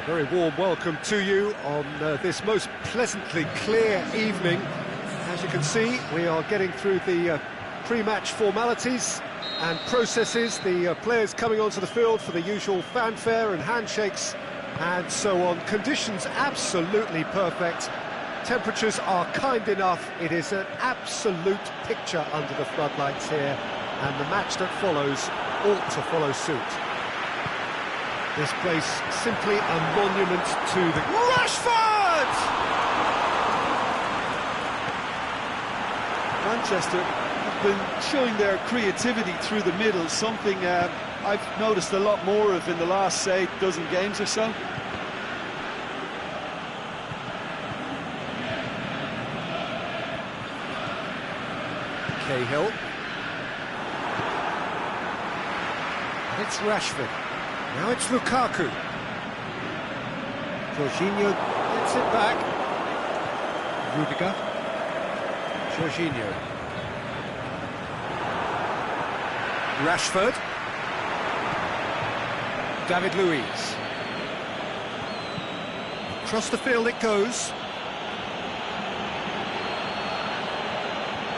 Very warm welcome to you on this most pleasantly clear evening. As you can see, we are getting through the pre-match formalities and processes, the players coming onto the field for the usual fanfare and handshakes and so on. Conditions absolutely perfect. Temperatures are kind enough. It is an absolute picture under the floodlights here, and the match that follows ought to follow suit. This place simply a monument to the... Rashford! Manchester have been showing their creativity through the middle, something I've noticed a lot more of in the last, say, dozen games or so. Cahill. And it's Rashford. Now it's Lukaku. Jorginho gets it back. Rudiger. Jorginho. Rashford. David Luiz. Across the field it goes.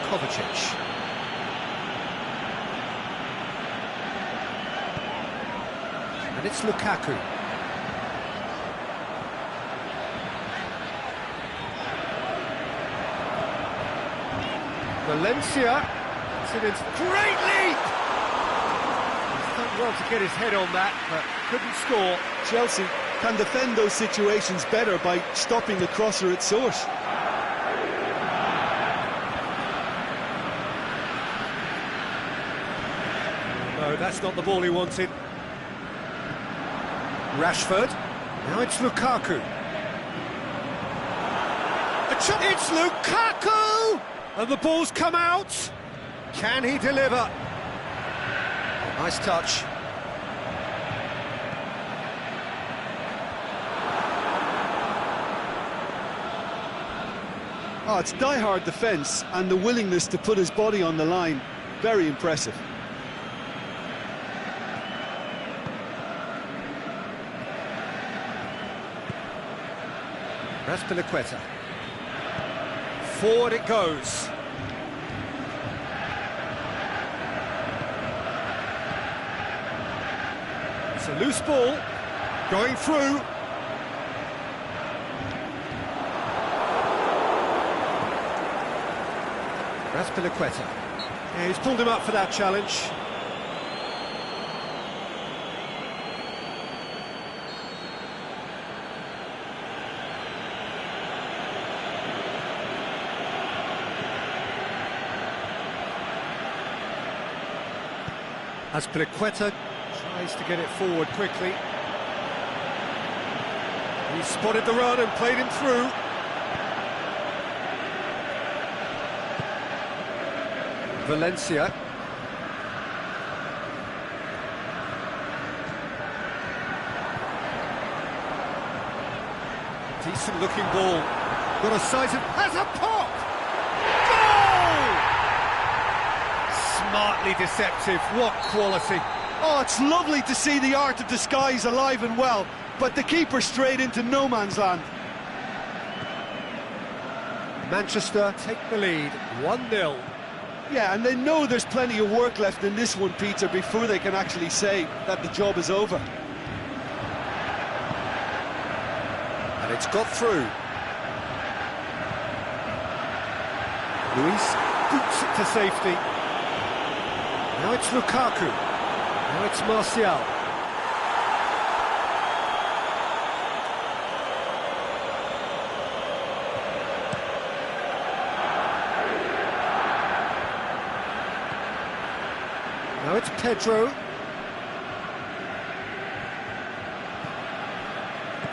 Kovacic. And it's Lukaku. Valencia. It's an great leap! He's done well to get his head on that, but couldn't score. Chelsea can defend those situations better by stopping the crosser at source. No, that's not the ball he wanted. Rashford. Now it's Lukaku. It's Lukaku! And the ball's come out. Can he deliver? Nice touch. Oh, it's die-hard defence and the willingness to put his body on the line. Very impressive. Azpilicueta. Forward it goes. It's a loose ball. Going through. Azpilicueta. Yeah, he's pulled him up for that challenge. Azpilicueta tries to get it forward quickly. He spotted the run and played him through. Valencia. Decent looking ball. Got a size of... has a pop! Smartly deceptive, what quality. Oh, it's lovely to see the art of disguise alive and well, but the keeper straight into no man's land. Manchester take the lead, 1-0. Yeah, and they know there's plenty of work left in this one, Peter, before they can actually say that the job is over. And it's got through. Luis boots it to safety. Now it's Lukaku. Now it's Martial. Now it's Pedro.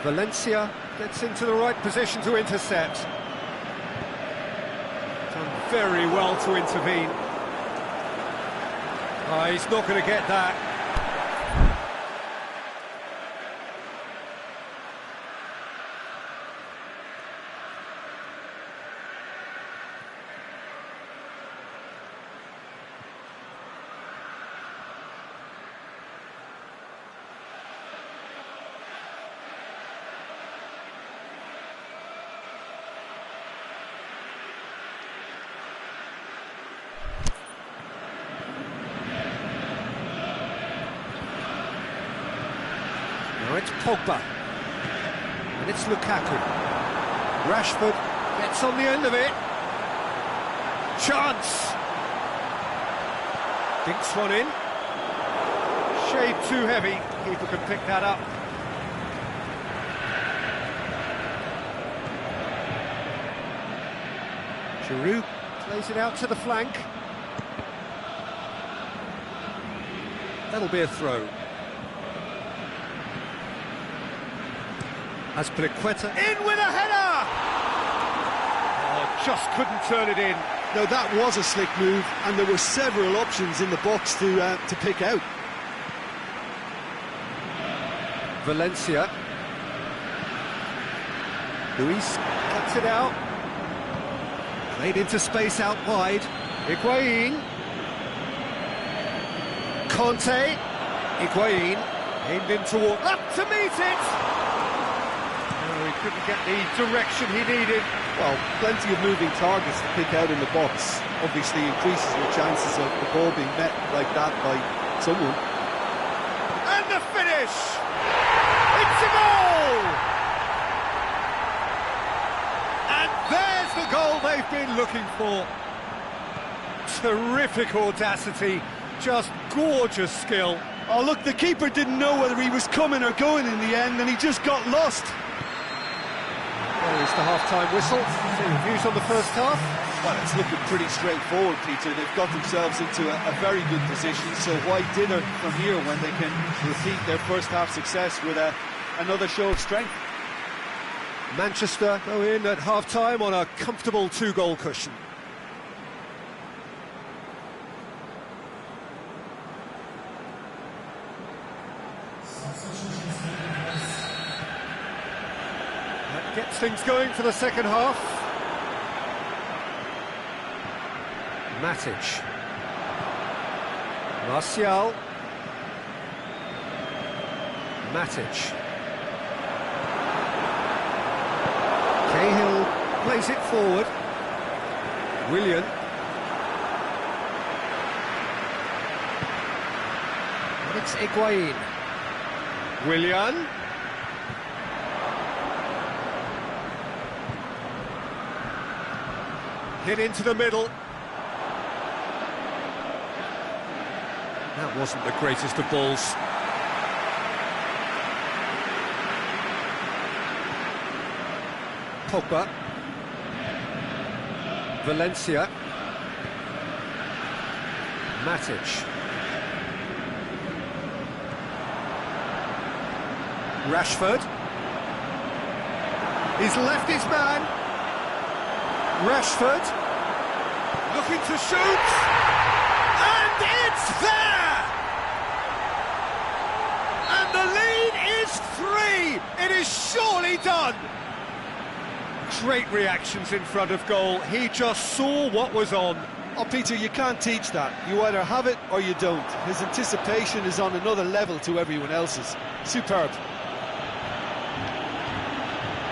Valencia gets into the right position to intercept. Done very well to intervene. He's not going to get that. it's Pogba. And it's Lukaku. Rashford gets on the end of it. Chance! Dinks one in. Shade too heavy. Keeper can pick that up. Giroud plays it out to the flank. That'll be a throw. Azpilicueta in with a header! Oh, just couldn't turn it in. Now that was a slick move, and there were several options in the box to pick out. Valencia. Luis cuts it out. Played into space out wide. Higuain. Conte. Higuain. Aimed in toward... Up to meet it! No, he couldn't get the direction he needed. Well, plenty of moving targets to pick out in the box. Obviously increases your chances of the ball being met like that by someone. And the finish! It's a goal! And there's the goal they've been looking for. Terrific audacity, just gorgeous skill. Oh, look, the keeper didn't know whether he was coming or going in the end, and he just got lost. There is the half-time whistle. So views on the first half? Well, it's looking pretty straightforward, Peter. They've got themselves into a very good position, so why dither from here when they can repeat their first half success with another show of strength? Manchester go in at half-time on a comfortable 2-goal cushion. That gets things going for the second half. Matic. Martial. Matic. Cahill plays it forward. Willian. And it's Higuain. Willian. Hit into the middle. That wasn't the greatest of balls. Pogba. Valencia. Matic. Rashford. He's left his man. Rashford. Looking to shoot. And it's there! And the lead is 3. It is surely done. Great reactions in front of goal. He just saw what was on. Oh, Peter, you can't teach that. You either have it or you don't. His anticipation is on another level to everyone else's. Superb.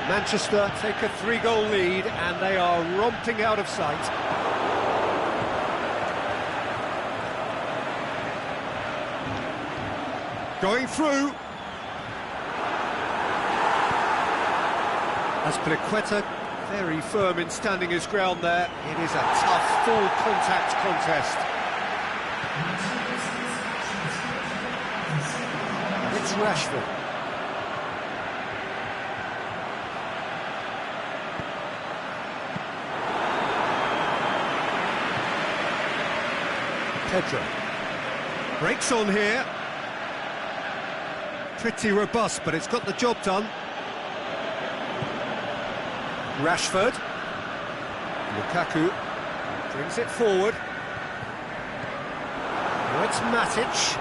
Manchester take a 3-goal lead and they are romping out of sight. Going through. Azpilicueta very firm in standing his ground there. It is a tough, full contact contest. It's Rashford. Pedro. Breaks on here. Pretty robust, but it's got the job done. Rashford. Lukaku brings it forward. Now it's Matic.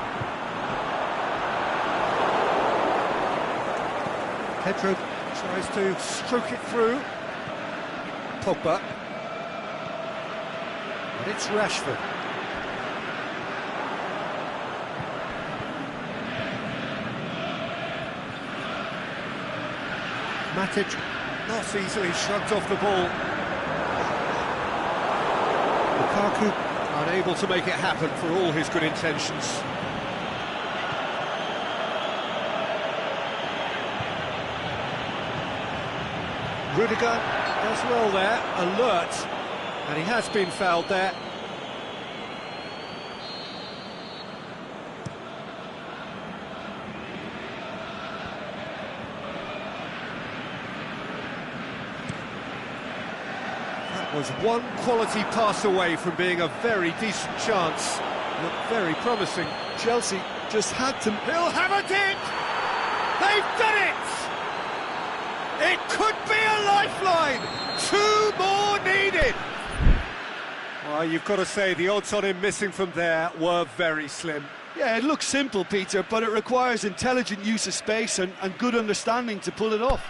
Pedro tries to stroke it through. Pogba. And it's Rashford. Matic not easily shrugged off the ball. Lukaku unable to make it happen for all his good intentions. Rudiger does well there, alert, and he has been fouled there. That was one quality pass away from being a very decent chance. Looked very promising. Chelsea just had to... He'll have it! They've done it! It could be a lifeline! 2 more needed! Well, you've got to say, the odds on him missing from there were very slim. Yeah, it looks simple, Peter, but it requires intelligent use of space and good understanding to pull it off.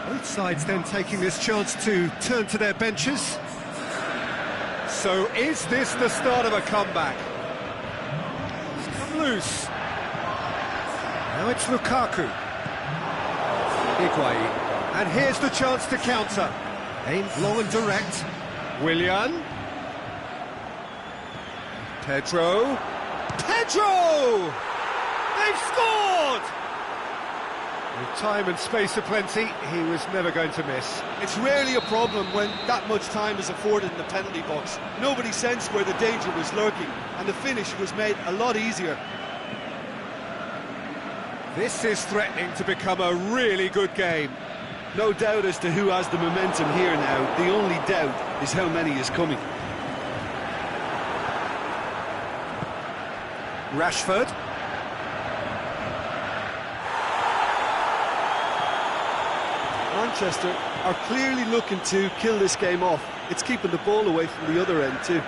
Both sides then taking this chance to turn to their benches. So is this the start of a comeback? It's come loose. Now it's Lukaku. Higuain. And here's the chance to counter. Aimed long and direct. Willian. Pedro. Pedro! They've scored! With time and space aplenty, he was never going to miss. It's rarely a problem when that much time is afforded in the penalty box. Nobody sensed where the danger was lurking, and the finish was made a lot easier. This is threatening to become a really good game. No doubt as to who has the momentum here now. The only doubt is how many is coming. Rashford. Manchester are clearly looking to kill this game off. It's keeping the ball away from the other end too.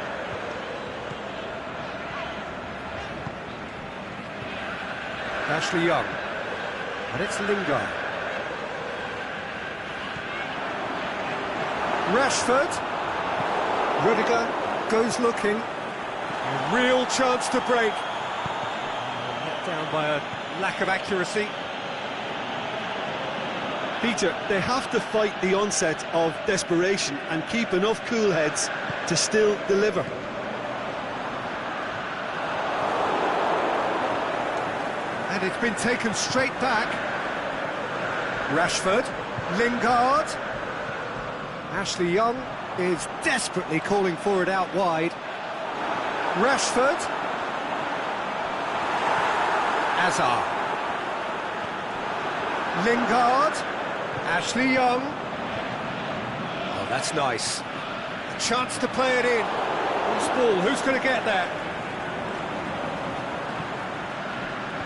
Ashley Young. And it's Lingard. Rashford. Rudiger goes looking. A real chance to break. Let down by a lack of accuracy. Peter, they have to fight the onset of desperation and keep enough cool heads to still deliver. And it's been taken straight back. Rashford, Lingard. Ashley Young is desperately calling for it out wide. Rashford. Azar. Lingard. Ashley Young. Oh, that's nice. A chance to play it in. Who's ball? Who's going to get there?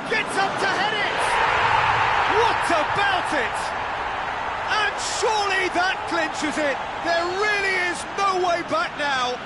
Gets up to head it! What about it? And surely that clinches it. There really is no way back now.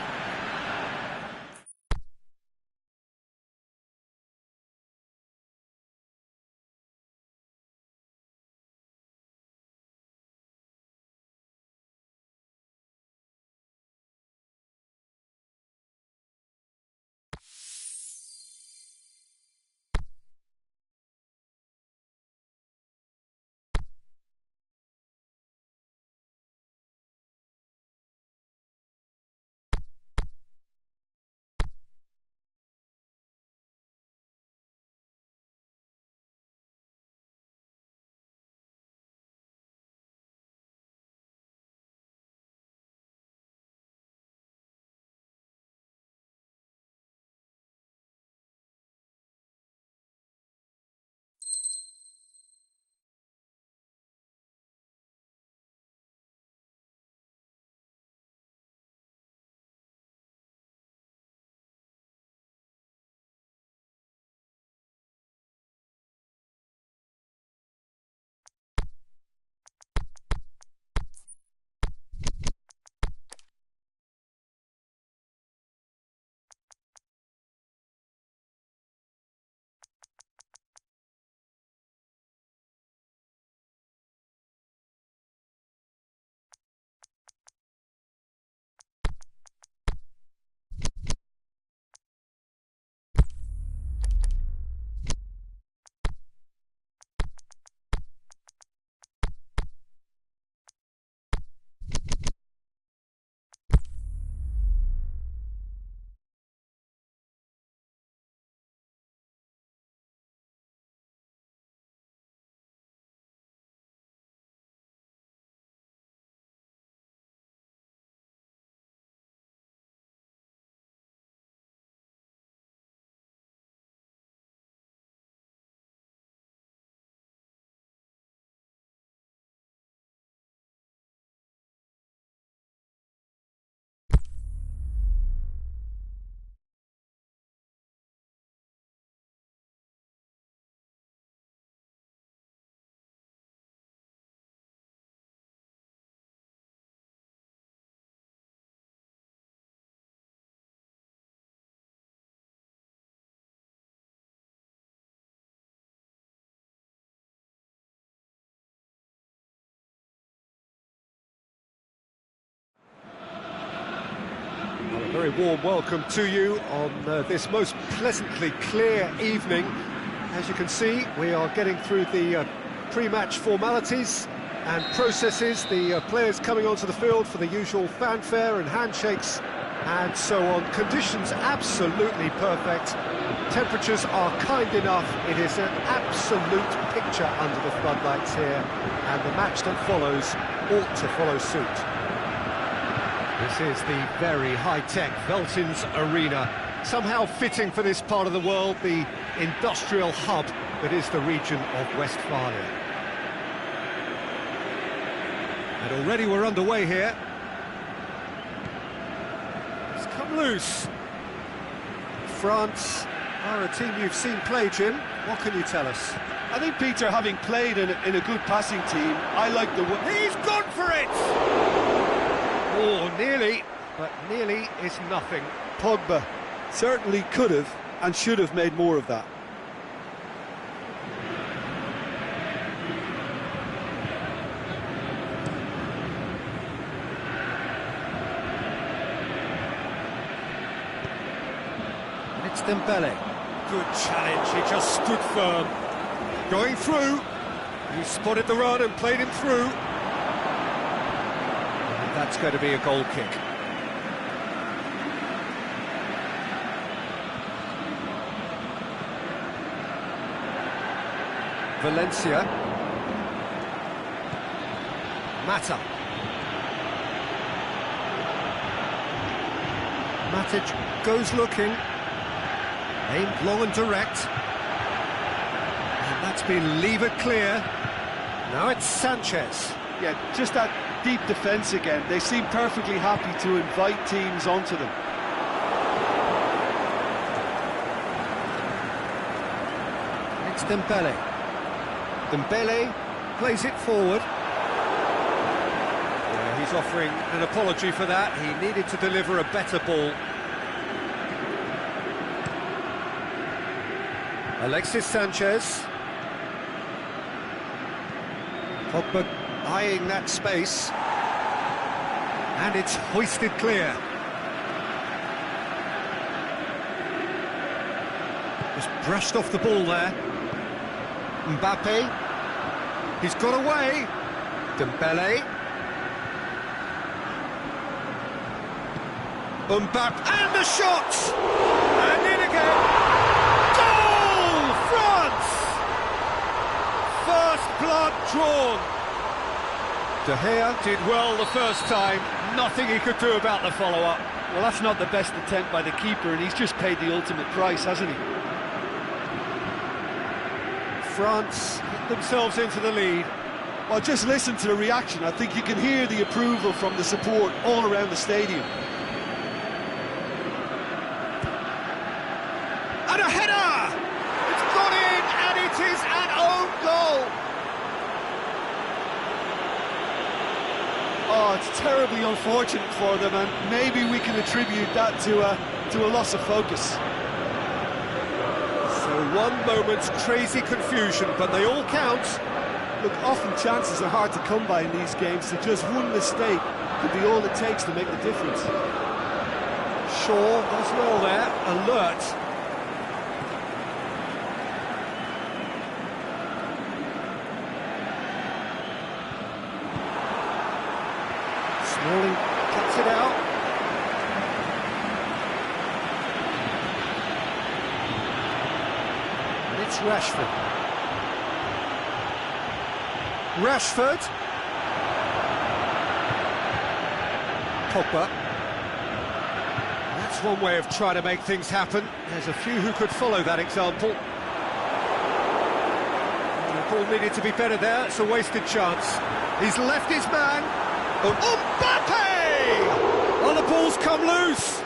very warm welcome to you on this most pleasantly clear evening. As you can see, we are getting through the pre-match formalities and processes, the players coming onto the field for the usual fanfare and handshakes and so on. Conditions absolutely perfect. Temperatures are kind enough. It is an absolute picture under the floodlights here, and the match that follows ought to follow suit. This is the very high-tech Veltins Arena, somehow fitting for this part of the world, the industrial hub that is the region of Westphalia. And already we're underway here. It's come loose. France are a team you've seen play, Jim. What can you tell us? I think, Peter, having played in a good passing team, I like the... He's gone for it! Oh, nearly, but nearly is nothing. Pogba certainly could have and should have made more of that. And it's Dembele. Good challenge, he just stood firm. Going through. He spotted the run and played him through. That's going to be a goal kick. Valencia. Mata. Matic goes looking. Aimed long and direct. And that's been levered clear. Now it's Sanchez. Yeah, just that deep defence again. They seem perfectly happy to invite teams onto them. It's Dembele. Dembele plays it forward. Yeah, he's offering an apology for that. He needed to deliver a better ball. Alexis Sanchez. Pogba eyeing that space, and it's hoisted clear. Just brushed off the ball there. Mbappe, he's got away. Dembele. Mbappe, and the shot! And in again! Goal! France! First blood drawn. De Gea did well the first time, nothing he could do about the follow-up. Well, that's not the best attempt by the keeper, and he's just paid the ultimate price, hasn't he? France get themselves into the lead. Well, just listen to the reaction. I think you can hear the approval from the support all around the stadium. And a header! It's gone in, and it is an own goal! Oh, it's terribly unfortunate for them, and maybe we can attribute that to a loss of focus. So one moment's crazy confusion, but they all count. Look, often chances are hard to come by in these games, so just one mistake could be all it takes to make the difference. Shaw does well there, alert. Smalling cuts it out. And it's Rashford. Rashford. Pogba. That's one way of trying to make things happen. There's a few who could follow that example. The ball needed to be better there. It's a wasted chance. He's left his man. Mbappe! Oh, the ball's come loose.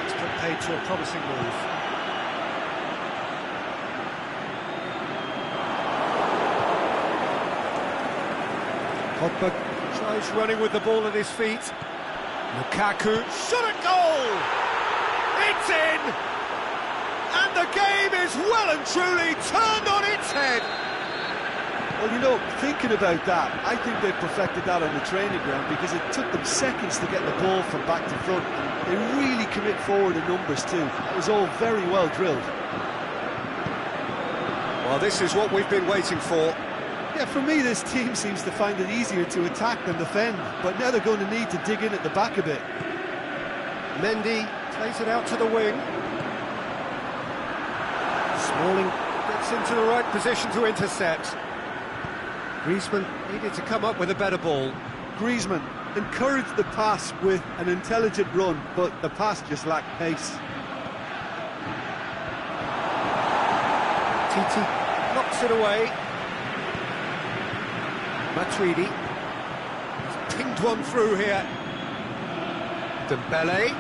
It's put paid to a promising move. Pogba tries running with the ball at his feet. Lukaku shot a goal! It's in! And the game is well and truly turned on its head. Well, you know, thinking about that, I think they perfected that on the training ground because it took them seconds to get the ball from back to front. And they really commit forward in numbers too. That was all very well drilled. Well, this is what we've been waiting for. Yeah, for me, this team seems to find it easier to attack than defend, but now they're going to need to dig in at the back a bit. Mendy plays it out to the wing. Smalling gets into the right position to intercept. Griezmann needed to come up with a better ball. Griezmann encouraged the pass with an intelligent run, but the pass just lacked pace. Titi knocks it away. Matuidi has pinged one through here. Dembele.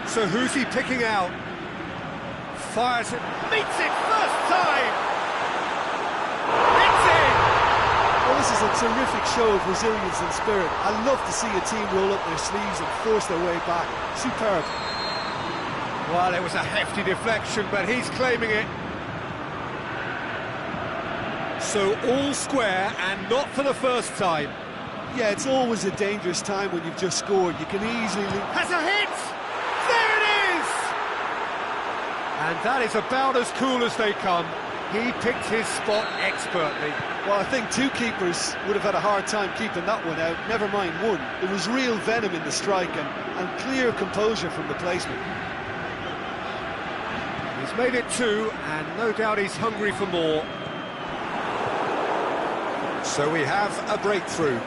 So who's he picking out? Fires it, meets it first time! It's in! Well, this is a terrific show of resilience and spirit. I love to see a team roll up their sleeves and force their way back. Superb. Well, it was a hefty deflection, but he's claiming it. So all square, and not for the first time. Yeah, it's always a dangerous time when you've just scored. You can easily... Has a hit! There it is! And that is about as cool as they come. He picked his spot expertly. Well, I think two keepers would have had a hard time keeping that one out, never mind one. There was real venom in the strike and clear composure from the placement. He's made it two, and no doubt he's hungry for more. So we have a breakthrough.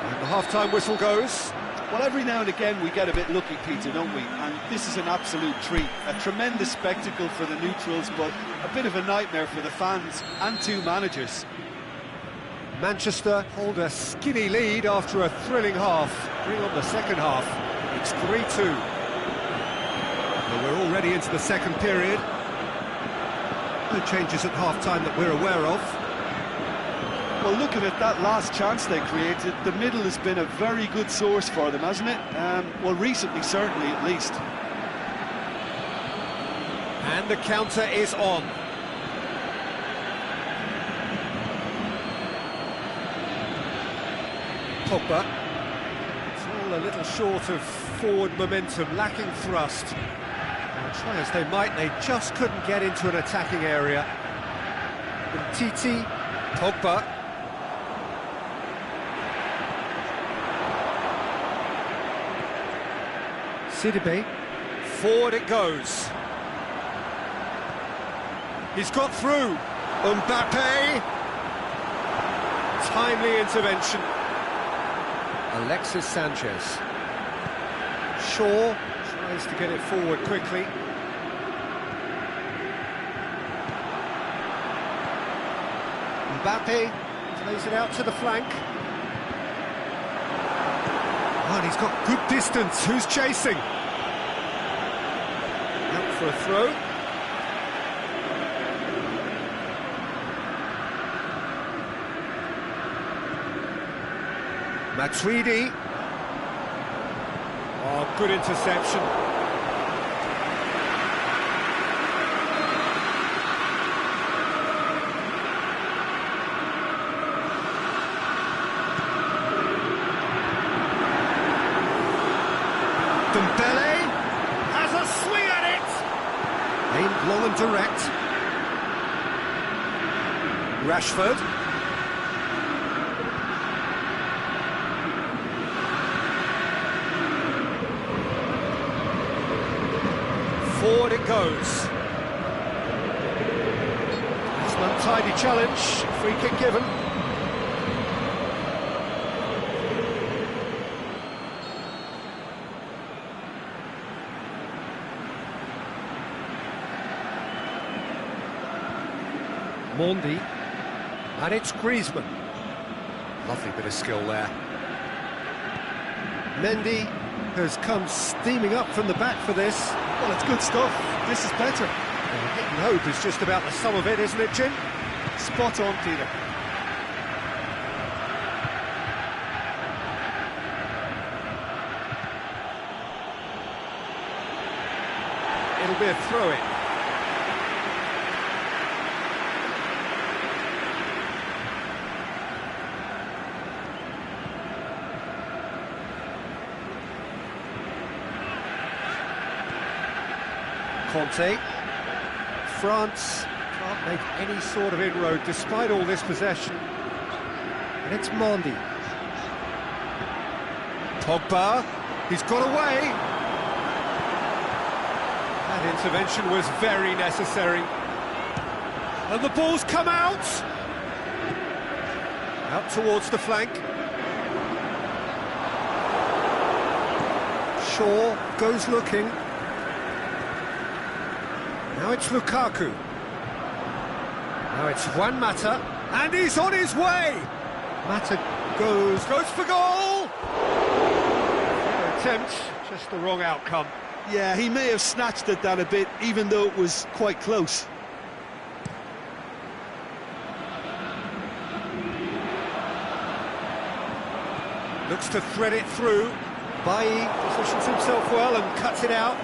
And the half-time whistle goes. Well, every now and again we get a bit lucky, Peter, don't we? And this is an absolute treat. A tremendous spectacle for the neutrals, but a bit of a nightmare for the fans and two managers. Manchester hold a skinny lead after a thrilling half. Bring on the second half. It's 3-2. Well, we're already into the second period. No changes at half-time that we're aware of. Well, looking at that last chance they created, the middle has been a very good source for them, hasn't it? Well, recently, certainly, at least. And the counter is on. Pogba. It's all a little short of forward momentum, lacking thrust. And try as they might, they just couldn't get into an attacking area. And Titi, Pogba. Sidibe, forward it goes. He's got through. Mbappe. Timely intervention. Alexis Sanchez. Shaw tries to get it forward quickly. Mbappe plays it out to the flank. Oh, and he's got good distance. Who's chasing? Out for a throw. Matuidi. Oh, good interception. Dembele has a swing at it. Aimed long and direct. Rashford. Forward it goes. It's an untidy challenge. Free kick given. Mendy, and it's Griezmann. Lovely bit of skill there. Mendy has come steaming up from the back for this. Well, it's good stuff. This is better. Hit and hope is just about the sum of it, isn't it, Jim? Spot on, Peter. It'll be a throw-in. Conte. France can't make any sort of inroad despite all this possession. And it's Mondi. Pogba, he's got away. That intervention was very necessary. And the ball's come out. Out towards the flank. Shaw goes looking. Now it's Lukaku. Now it's Juan Mata, and he's on his way! Mata goes for goal! Attempt, just the wrong outcome. Yeah, he may have snatched at that a bit, even though it was quite close. Looks to thread it through. Bailly positions himself well and cuts it out.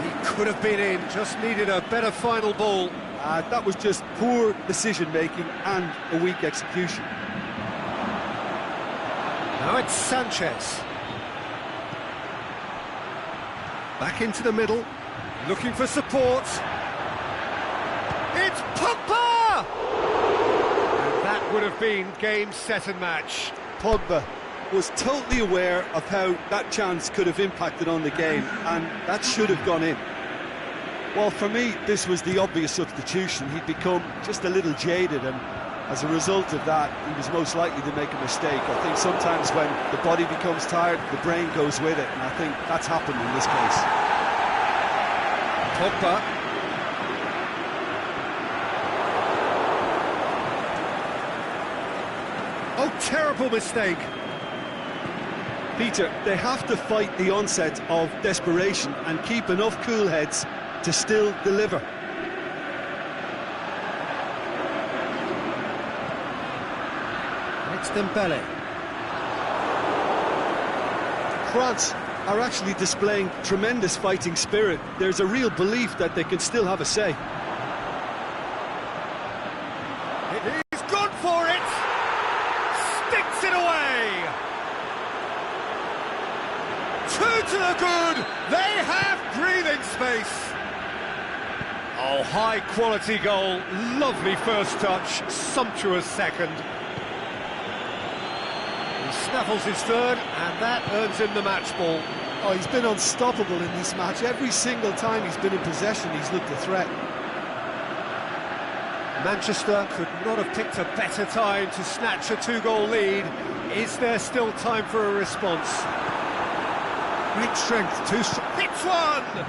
He could have been in, just needed a better final ball. That was just poor decision-making and a weak execution. Now it's Sanchez. Back into the middle, looking for support. It's Pogba! And that would have been game, set and match. Pogba was totally aware of how that chance could have impacted on the game, and that should have gone in. Well, for me, this was the obvious substitution. He'd become just a little jaded, and as a result of that, he was most likely to make a mistake. I think sometimes when the body becomes tired, the brain goes with it, and I think that's happened in this case. Pogba. Oh, terrible mistake. Peter, they have to fight the onset of desperation and keep enough cool heads to still deliver. It's Dembele. France are actually displaying tremendous fighting spirit. There's a real belief that they can still have a say. He's gone for it! Sticks it away! Two to the good! They have breathing space! Oh, high-quality goal, lovely first touch, sumptuous second. He snaffles his third, and that earns him the match ball. Oh, he's been unstoppable in this match. Every single time he's been in possession, he's looked a threat. Manchester could not have picked a better time to snatch a two-goal lead. Is there still time for a response? Great strength, hits one!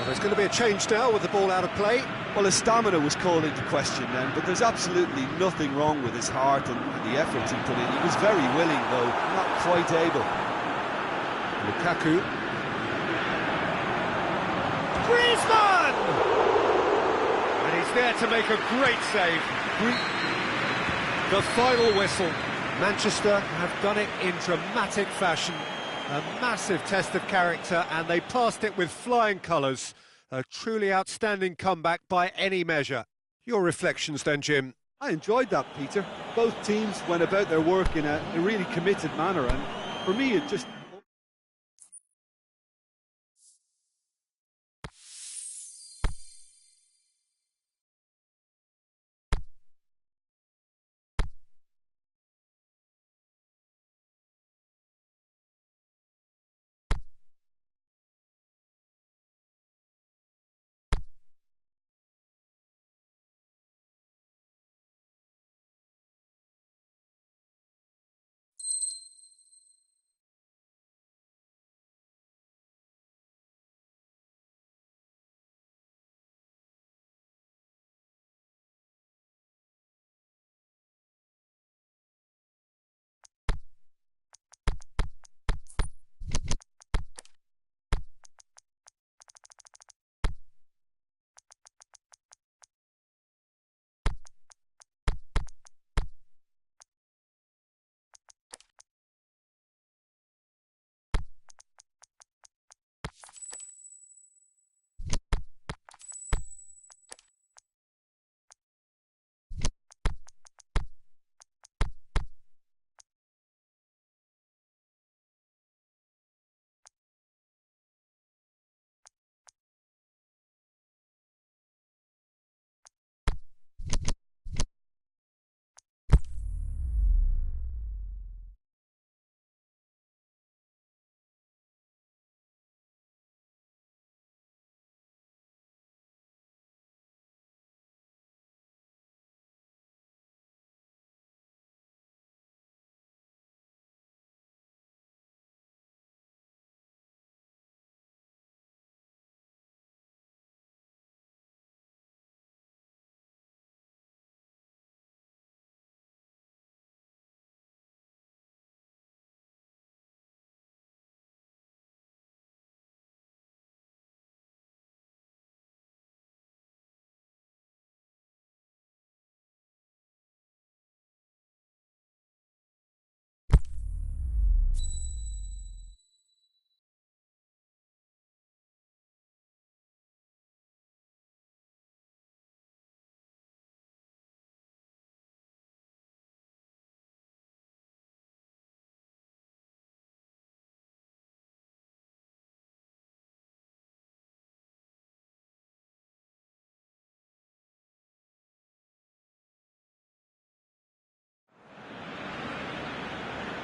There's going to be a change now with the ball out of play. Well, his stamina was called into question then, but there's absolutely nothing wrong with his heart and the effort he put in. He was very willing, though, not quite able. Lukaku. Griezmann! And he's there to make a great save. The final whistle. Manchester have done it in dramatic fashion. A massive test of character, and they passed it with flying colours. A truly outstanding comeback by any measure. Your reflections then, Jim? I enjoyed that, Peter. Both teams went about their work in a really committed manner, and for me it just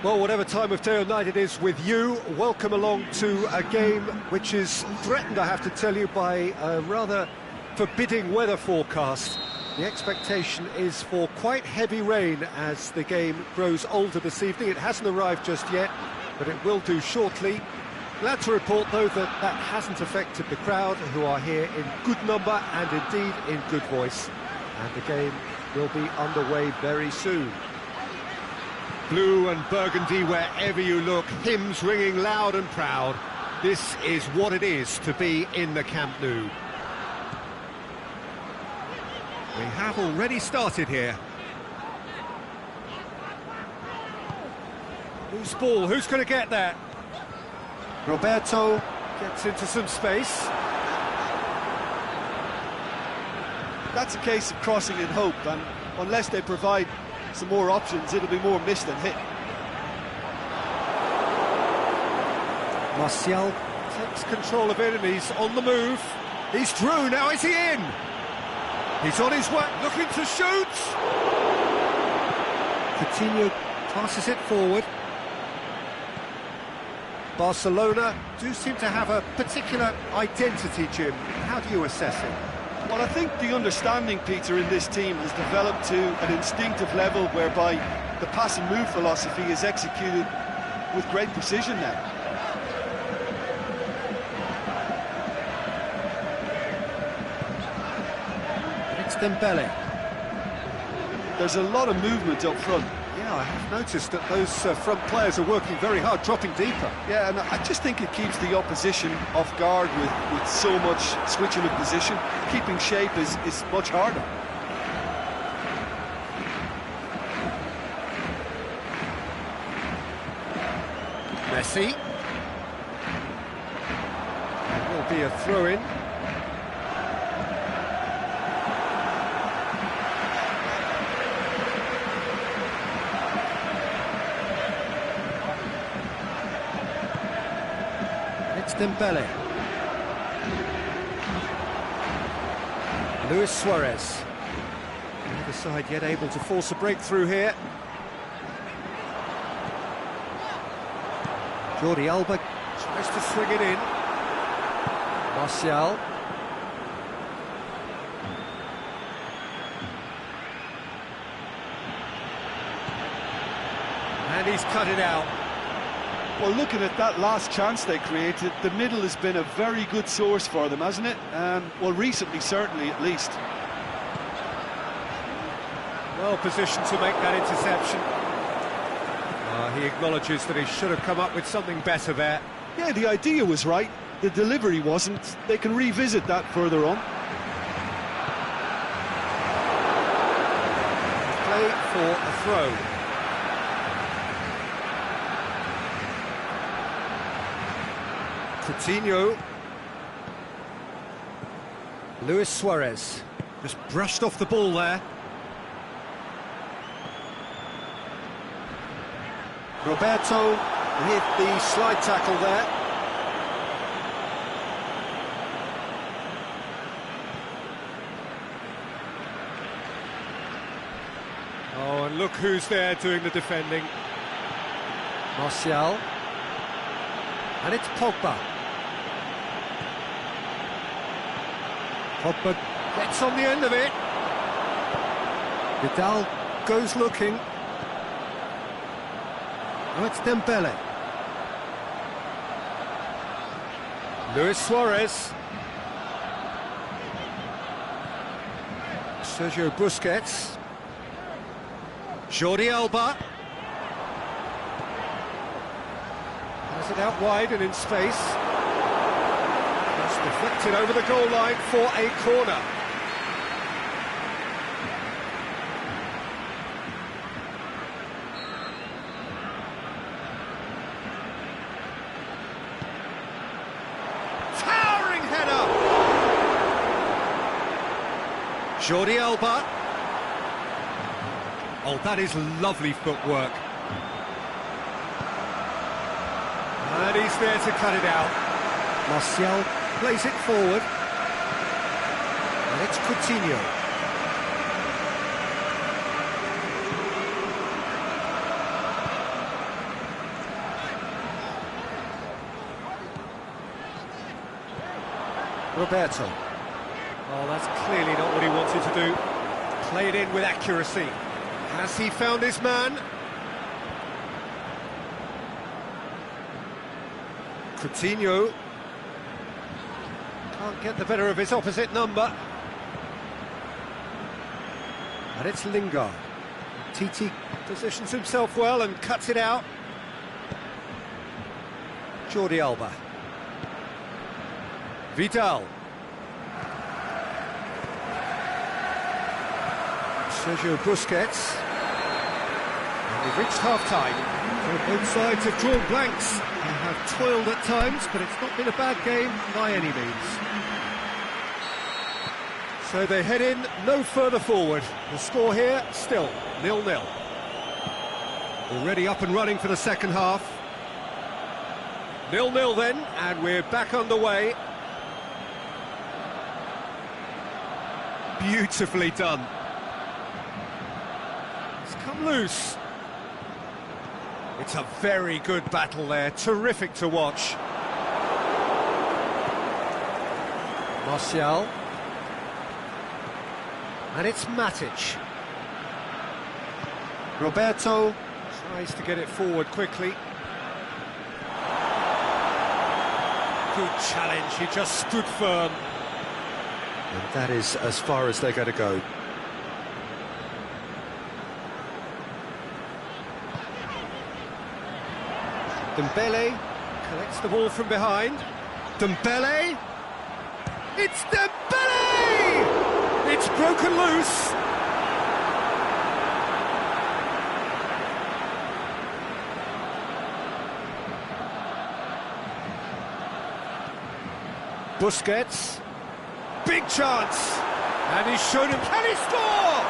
Well, whatever time of day or night it is with you, welcome along to a game which is threatened, I have to tell you, by a rather forbidding weather forecast. The expectation is for quite heavy rain as the game grows older this evening. It hasn't arrived just yet, but it will do shortly. Glad to report, though, that that hasn't affected the crowd, who are here in good number and indeed in good voice. And the game will be underway very soon. Blue and burgundy wherever you look, hymns ringing loud and proud. This is what it is to be in the Camp Nou. We have already started here. Loose ball, who's going to get that? Roberto gets into some space. That's a case of crossing in hope, and unless they provide some more options, it'll be more miss than hit. Martial takes control of it and he's on the move. He's through, now is he in? He's on his way, looking to shoot! Coutinho passes it forward. Barcelona do seem to have a particular identity, Jim. How do you assess it? Well, I think the understanding, Peter, in this team has developed to an instinctive level whereby the pass and move philosophy is executed with great precision now. It's Dembele. There's a lot of movement up front. Yeah, I have noticed that those front players are working very hard, dropping deeper. Yeah, and I just think it keeps the opposition off guard with so much switching of position. Keeping shape is much harder. Messi. It will be a throw-in. It's Dembele. Luis Suarez. Neither side yet able to force a breakthrough here. Jordi Alba tries to swing it in. Martial. And he's cut it out. Well, looking at that last chance they created, the middle has been a very good source for them, hasn't it? Well, recently, certainly, at least. Well positioned to make that interception. He acknowledges that he should have come up with something better there. Yeah, the idea was right, the delivery wasn't. They can revisit that further on. Play for a throw. Coutinho. Luis Suarez just brushed off the ball there. Roberto hit the slide tackle there. Oh, and look who's there doing the defending. Martial. And it's Pogba. Pogba gets on the end of it. Vidal goes looking. Oh, it's Dembele. Luis Suarez. Sergio Busquets. Jordi Alba. Has it out wide and in space. It's deflected over the goal line for a corner. Towering header! Jordi Alba. Oh, that is lovely footwork. And he's there to cut it out. Martial plays it forward. And it's Coutinho. Roberto. Oh, that's clearly not what he wanted to do. Played in with accuracy. Has he found his man? Coutinho. Can't get the better of his opposite number. And it's Lingard. Titi positions himself well and cuts it out. Jordi Alba. Vidal. Sergio Busquets. And we've reached half-time. So both sides have drawn blanks. They have toiled at times, but it's not been a bad game by any means. So they head in no further forward. The score here, still 0-0. Already up and running for the second half. 0-0 then, and we're back underway. Beautifully done. It's come loose. It's a very good battle there, terrific to watch. Martial. And it's Matic. Roberto tries to get it forward quickly. Good challenge, he just stood firm. And that is as far as they're going to go. Dembele collects the ball from behind. Dembele! It's Dembele! It's broken loose. Busquets. Big chance. And he's shown him. Can he score?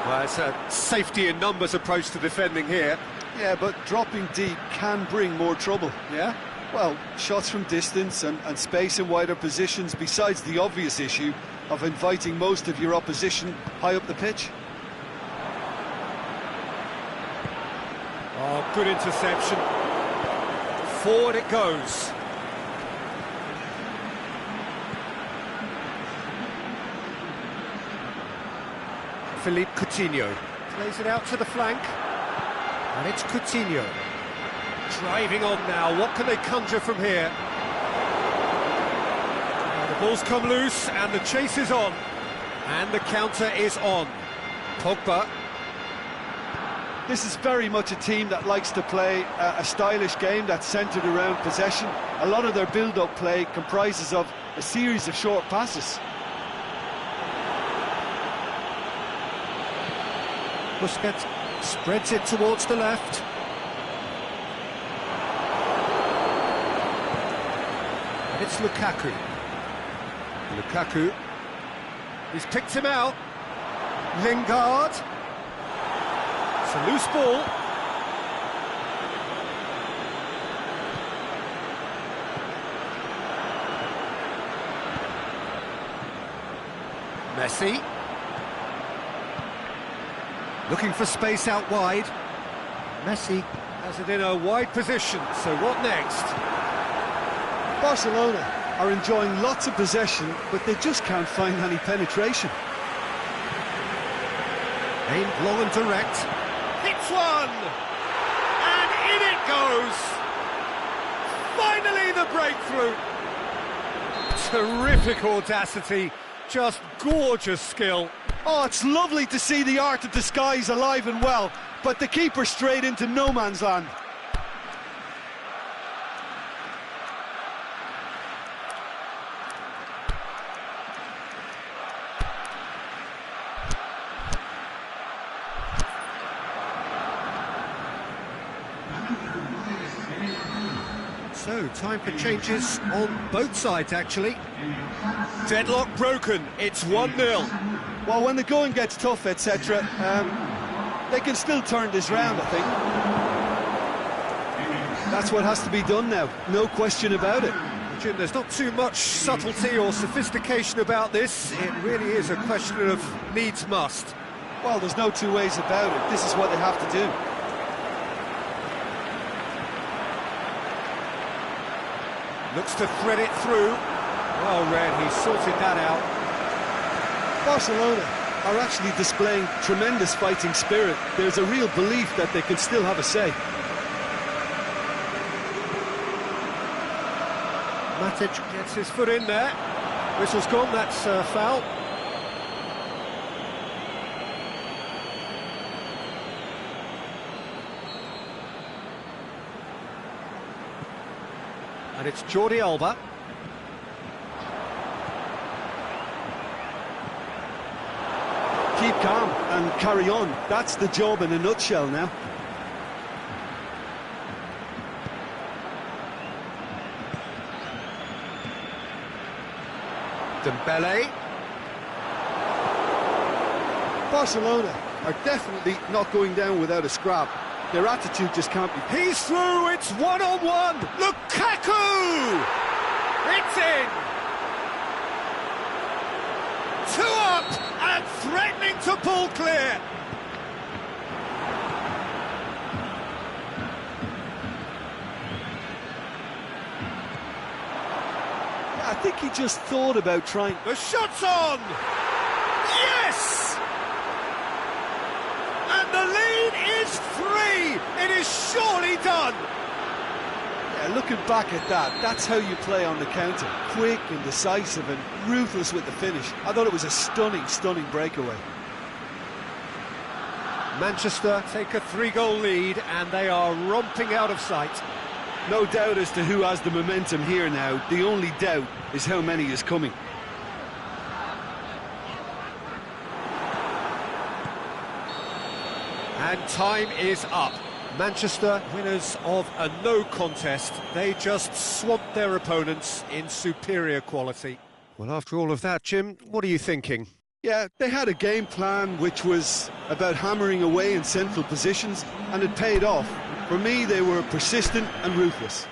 Well, it's a safety in numbers approach to defending here. Yeah, but dropping deep can bring more trouble. Yeah? Well, shots from distance and space in wider positions, besides the obvious issue of inviting most of your opposition high up the pitch. Oh, good interception. Forward it goes. Philippe Coutinho plays it out to the flank. And it's Coutinho. Driving on now, what can they conjure from here? The ball's come loose and the chase is on. And the counter is on. Pogba. This is very much a team that likes to play a stylish game that's centred around possession. A lot of their build-up play comprises of a series of short passes. Busquets spreads it towards the left. And it's Lukaku. Lukaku. He's picked him out. Lingard. It's a loose ball. Messi. Looking for space out wide. Messi has it in a wide position, so what next? Barcelona are enjoying lots of possession, but they just can't find any penetration. Aimed long and direct. Hits one! And in it goes! Finally the breakthrough! Terrific audacity, just gorgeous skill. Oh, it's lovely to see the art of disguise alive and well, but the keeper straight into no man's land. So, time for changes on both sides, actually. Deadlock broken, it's 1-0. Well, when the going gets tough, etc., they can still turn this round, I think. That's what has to be done now, no question about it. Jim, there's not too much subtlety or sophistication about this. It really is a question of needs must. Well, there's no two ways about it. This is what they have to do. Looks to thread it through. Well read, he sorted that out. Barcelona are actually displaying tremendous fighting spirit. There's a real belief that they can still have a say. Matic gets his foot in there. Whistle's gone, that's foul. And it's Jordi Alba. Keep calm and carry on. That's the job in a nutshell now. Dembele. Barcelona are definitely not going down without a scrap. Their attitude just can't be... He's through, it's one-on-one! Lukaku! It's in! 2 up and threatening to pull clear! I think he just thought about trying... The shot's on! Yes! And the lead is 3! It is surely done! Yeah, looking back at that, that's how you play on the counter. Quick and decisive and ruthless with the finish. I thought it was a stunning, stunning breakaway. Manchester take a 3-goal lead and they are romping out of sight. No doubt as to who has the momentum here now. The only doubt is how many is coming. And time is up. Manchester, winners of a no contest. They just swamped their opponents in superior quality. Well, after all of that, Jim, what are you thinking? Yeah, they had a game plan which was about hammering away in central positions, and it paid off. For me, they were persistent and ruthless.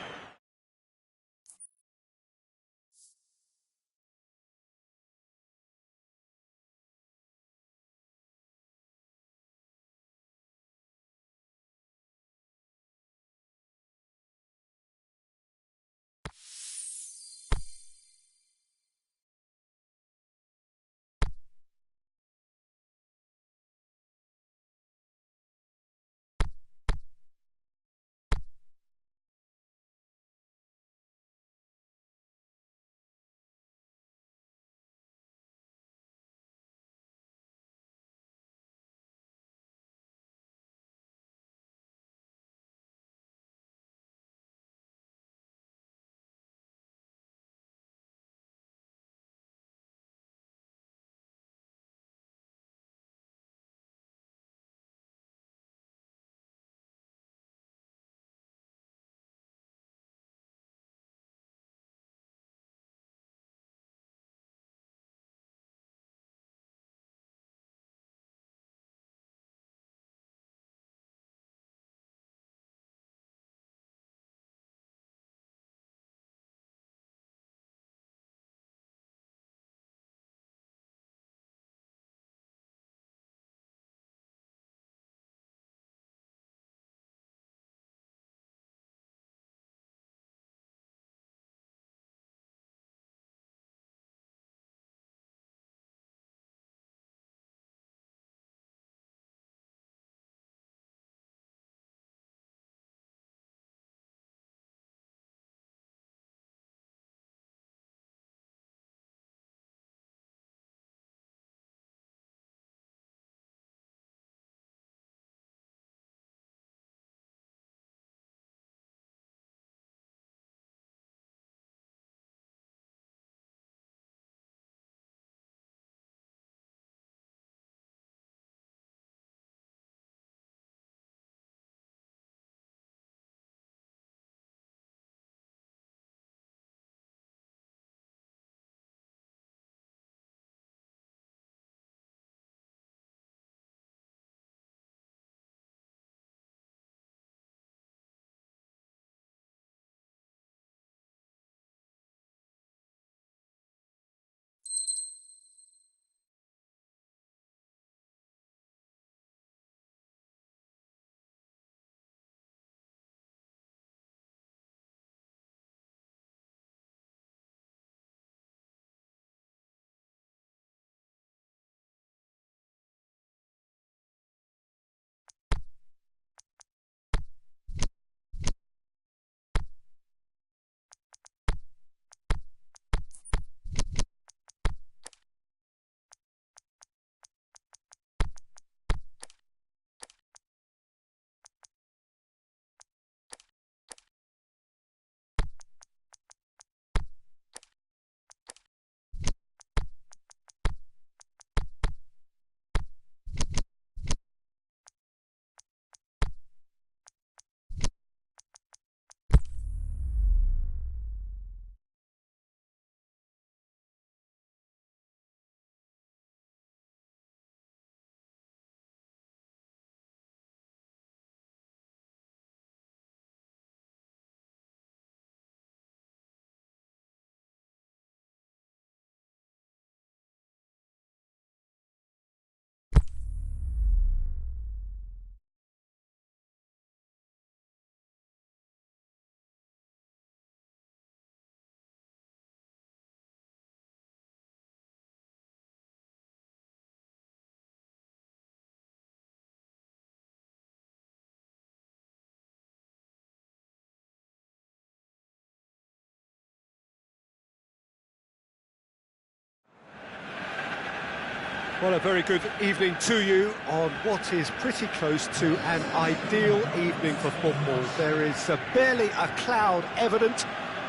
Well, a very good evening to you on what is pretty close to an ideal evening for football. There is barely a cloud evident.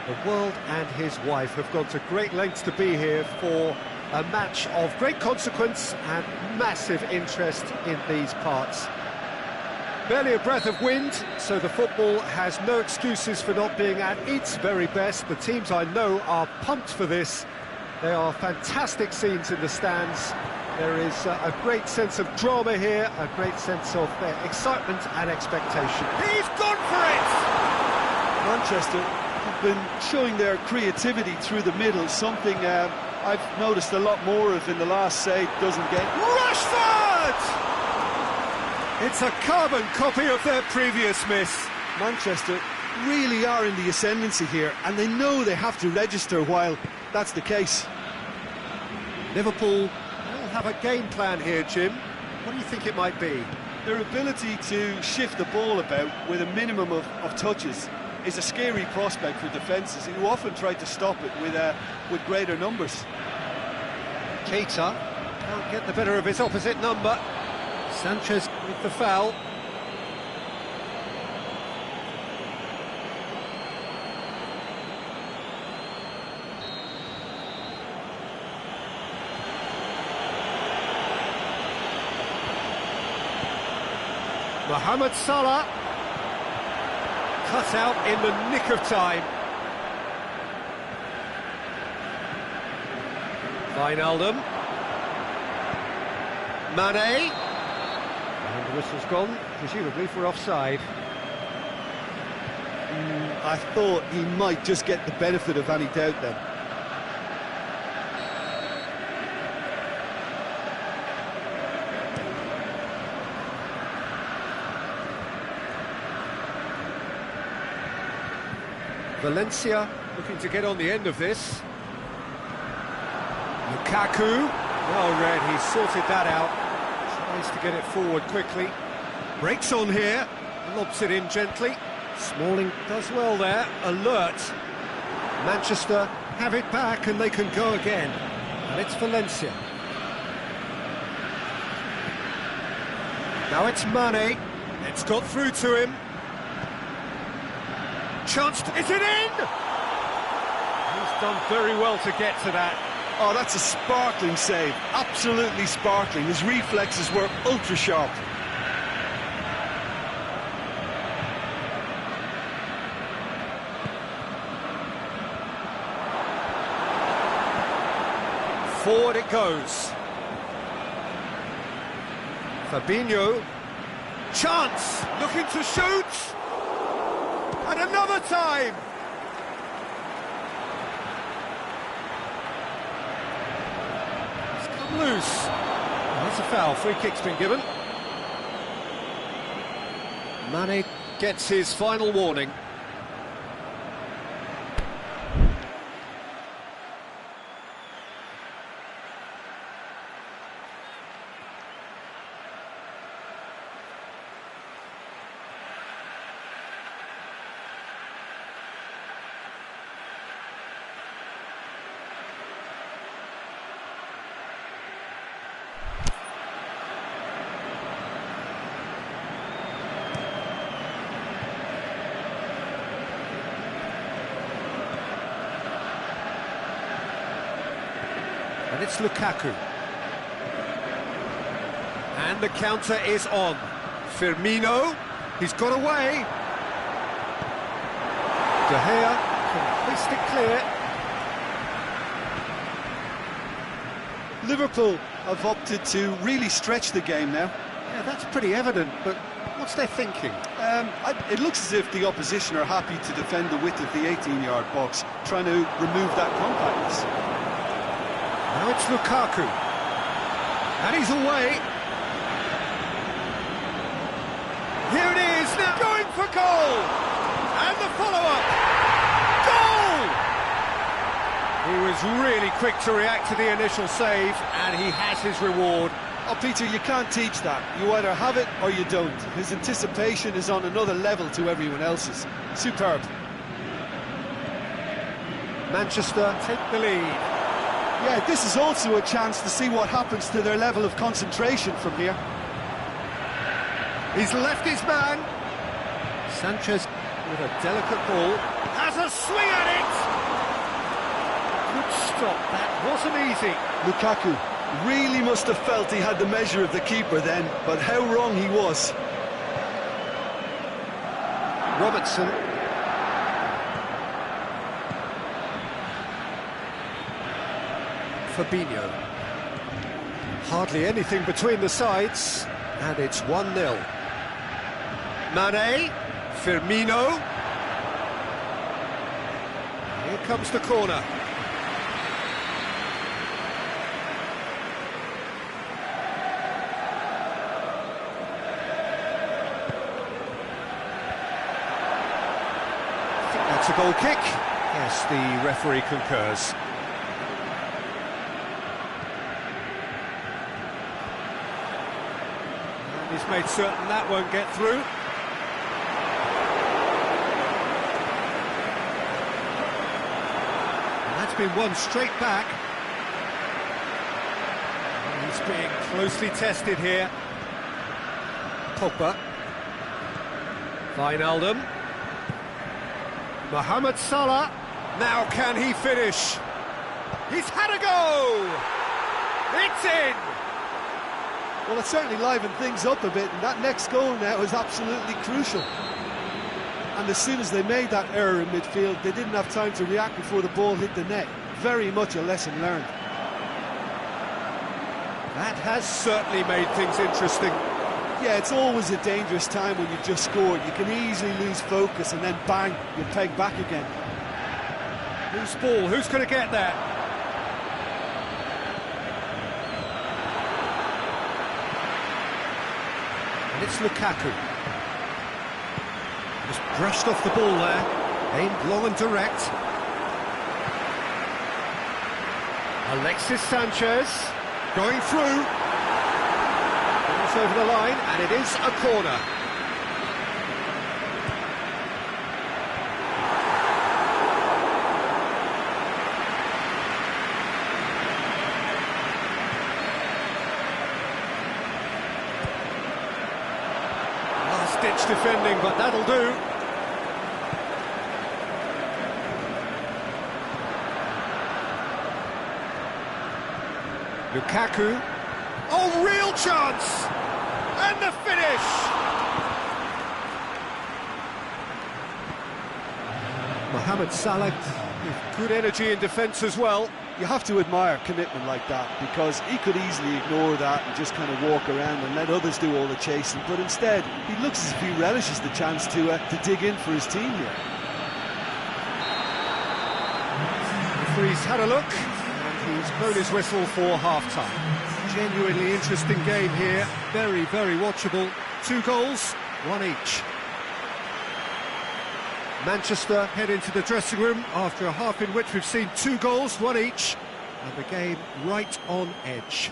The world and his wife have gone to great lengths to be here for a match of great consequence and massive interest in these parts. Barely a breath of wind, so the football has no excuses for not being at its very best. The teams I know are pumped for this. There are fantastic scenes in the stands. There is a great sense of drama here, a great sense of excitement and expectation. He's gone for it! Manchester have been showing their creativity through the middle, something I've noticed a lot more of in the last, say, dozen games. Rashford! It's a carbon copy of their previous miss. Manchester really are in the ascendancy here, and they know they have to register while that's the case. Liverpool will have a game plan here, Jim. What do you think it might be? Their ability to shift the ball about with a minimum of touches is a scary prospect for defences who often try to stop it with greater numbers. Keita can't get the better of his opposite number. Sanchez with the foul. Mohamed Salah cut out in the nick of time. Wijnaldum. Mane. And the whistle's gone, presumably for offside. I thought he might just get the benefit of any doubt then. Valencia looking to get on the end of this. Lukaku, well read, he's sorted that out. Tries to get it forward quickly. Breaks on here, lobs it in gently. Smalling does well there, alert. Manchester have it back and they can go again. And it's Valencia. Now it's Mane. It's got through to him. Chance to... Is it in? He's done very well to get to that. Oh, that's a sparkling save. Absolutely sparkling. His reflexes were ultra sharp. Forward it goes. Fabinho. Chance! Looking to shoot! And another time! It's come loose. And that's a foul. Free kick's been given. Mane gets his final warning. And it's Lukaku. And the counter is on. Firmino, he's got away. De Gea can hoist it clear. Liverpool have opted to really stretch the game now. Yeah, that's pretty evident, but what's their thinking? It looks as if the opposition are happy to defend the width of the 18-yard box, trying to remove that compactness. Now it's Lukaku. And he's away. Here it is, now going for goal! And the follow-up! Goal! He was really quick to react to the initial save, and he has his reward. Oh, Peter, you can't teach that. You either have it or you don't. His anticipation is on another level to everyone else's. Superb. Manchester take the lead. Yeah, this is also a chance to see what happens to their level of concentration from here. He's left his man. Sanchez with a delicate ball. Has a swing at it! Good stop, that wasn't easy. Lukaku really must have felt he had the measure of the keeper then, but how wrong he was. Robertson. Fabinho. Hardly anything between the sides, and it's 1-0. Mane, Firmino. Here comes the corner. I think that's a goal kick. Yes, the referee concurs. He's made certain that won't get through. And that's been won straight back. And he's being closely tested here. Pogba. Wijnaldum. Mohamed Salah. Now can he finish? He's had a go! It's in! Well, it certainly livened things up a bit, and that next goal now is absolutely crucial. And as soon as they made that error in midfield, they didn't have time to react before the ball hit the net. Very much a lesson learned. That has certainly made things interesting. Yeah, it's always a dangerous time when you've just scored. You can easily lose focus and then bang, you peg back again. Whose ball? Who's going to get that? And it's Lukaku. Just brushed off the ball there, aimed long and direct. Alexis Sanchez going through. Goes over the line, and it is a corner. Last-ditch defending, but that'll do. Lukaku. Oh, real chance! And the finish! Mohamed Salah with good energy in defence as well. You have to admire commitment like that, because he could easily ignore that and just kind of walk around and let others do all the chasing, but instead he looks as if he relishes the chance to dig in for his team here. The referee's had a look, and he's blown his whistle for half-time. Genuinely interesting game here, very, very watchable. 2 goals, 1 each. Manchester head into the dressing room after a half in which we've seen 2 goals, 1 each, and the game right on edge.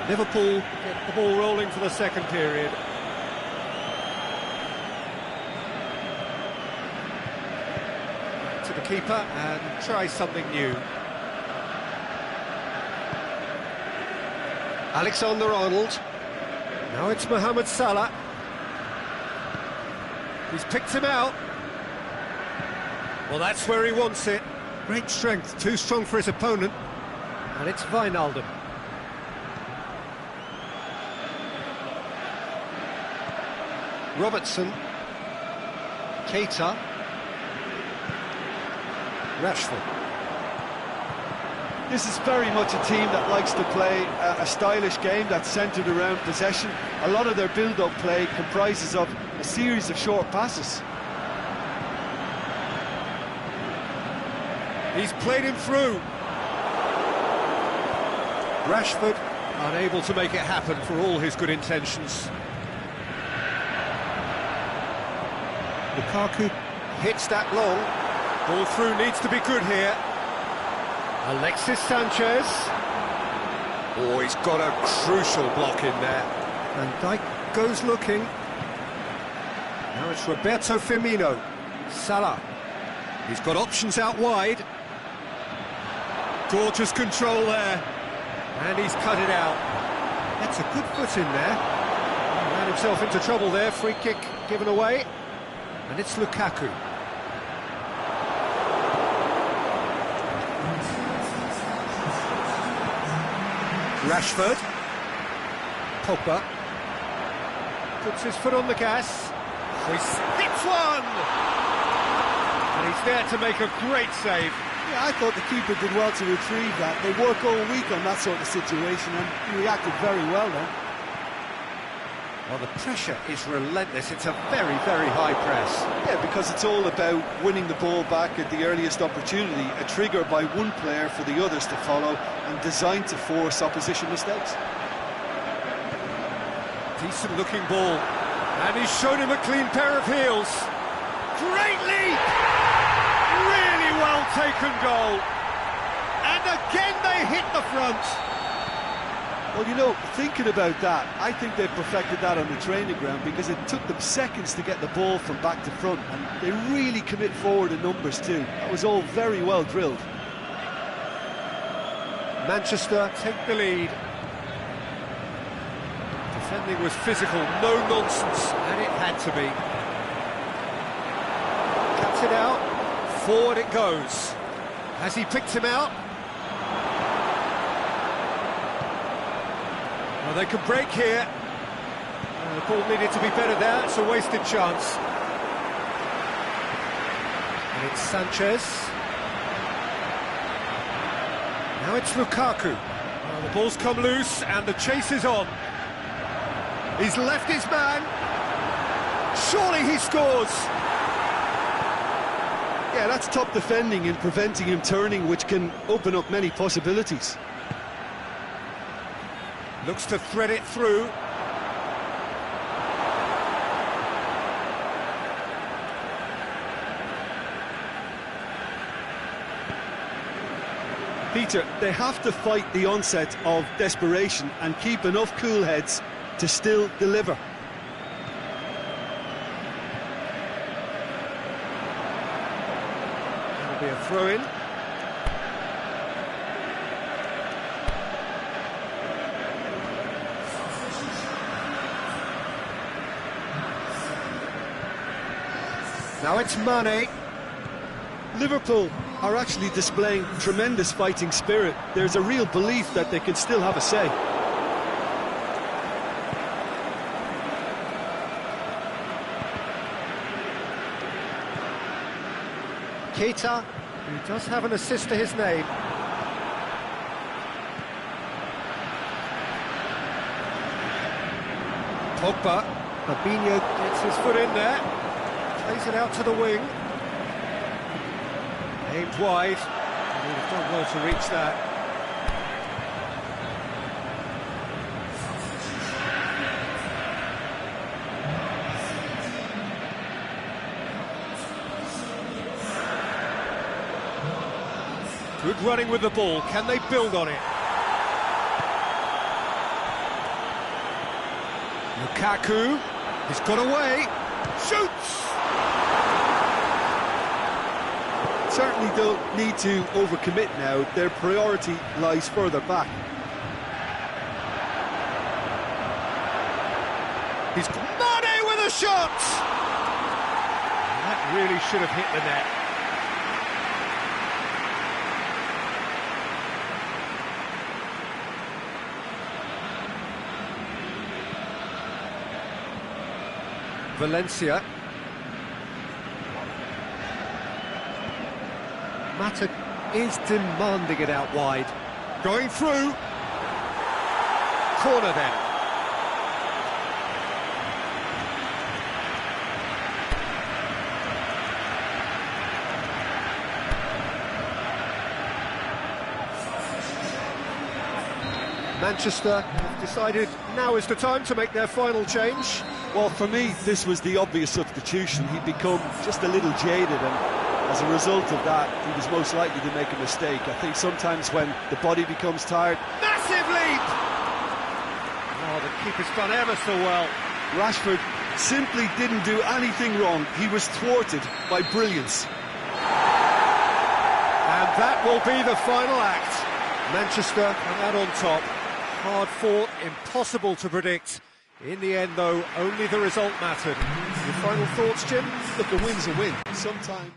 Liverpool get the ball rolling for the second period. To the keeper and try something new. Alexander-Arnold. Now it's Mohamed Salah. He's picked him out. Well, that's where he wants it. Great strength, too strong for his opponent. And it's Wijnaldum. Robertson. Keita. Rashford. This is very much a team that likes to play a stylish game that's centred around possession. A lot of their build-up play comprises of a series of short passes. He's played him through. Rashford unable to make it happen for all his good intentions. Lukaku hits that long. Ball through needs to be good here. Alexis Sanchez. Oh, he's got a crucial block in there. And Dijk goes looking. Now it's Roberto Firmino. Salah. He's got options out wide. Gorgeous control there. And he's cut it out. That's a good foot in there. He ran himself into trouble there. Free kick given away. And it's Lukaku. Rashford. Pogba. Puts his foot on the gas. He hits one! And he's there to make a great save. Yeah, I thought the keeper did well to retrieve that. They work all week on that sort of situation, and he reacted very well then. Well, the pressure is relentless. It's a very, very high press. Yeah, because it's all about winning the ball back at the earliest opportunity, a trigger by one player for the others to follow, and designed to force opposition mistakes. Decent-looking ball. And he's shown him a clean pair of heels. Great leap! Really well-taken goal. And again they hit the front. Well, you know, thinking about that, I think they perfected that on the training ground because it took them seconds to get the ball from back to front, and they really commit forward in numbers too. That was all very well drilled. Manchester take the lead. Defending was physical, no nonsense, and it had to be. Cuts it out, forward it goes. Has he picked him out? Well, they could break here. The ball needed to be better there, it's a wasted chance. And it's Sanchez. Now it's Lukaku. Well, the ball's come loose and the chase is on. He's left his man. Surely he scores. Yeah, that's top defending and preventing him turning, which can open up many possibilities. Looks to thread it through. Peter, they have to fight the onset of desperation and keep enough cool heads to still deliver. That'll be a throw-in. Now it's Mane. Liverpool are actually displaying tremendous fighting spirit. There's a real belief that they can still have a say. Keita, who does have an assist to his name. Pogba. Fabinho gets his foot in there. Plays it out to the wing. Aimed wide. He would have done well to reach that. Good running with the ball. Can they build on it? Lukaku. He's got away. Shoots! Certainly don't need to overcommit now. Their priority lies further back. shot! That really should have hit the net. Valencia. Mata is demanding it out wide. Going through. Corner then. Manchester have decided now is the time to make their final change. Well, for me, this was the obvious substitution. He'd become just a little jaded, and as a result of that, he was most likely to make a mistake. I think sometimes when the body becomes tired... Massive leap! Oh, the keeper's done ever so well. Rashford simply didn't do anything wrong. He was thwarted by brilliance. And that will be the final act. Manchester come out on top. Hard fought, impossible to predict. In the end, though, only the result mattered. Your final thoughts, Jim? Look, a win's a win. Sometimes...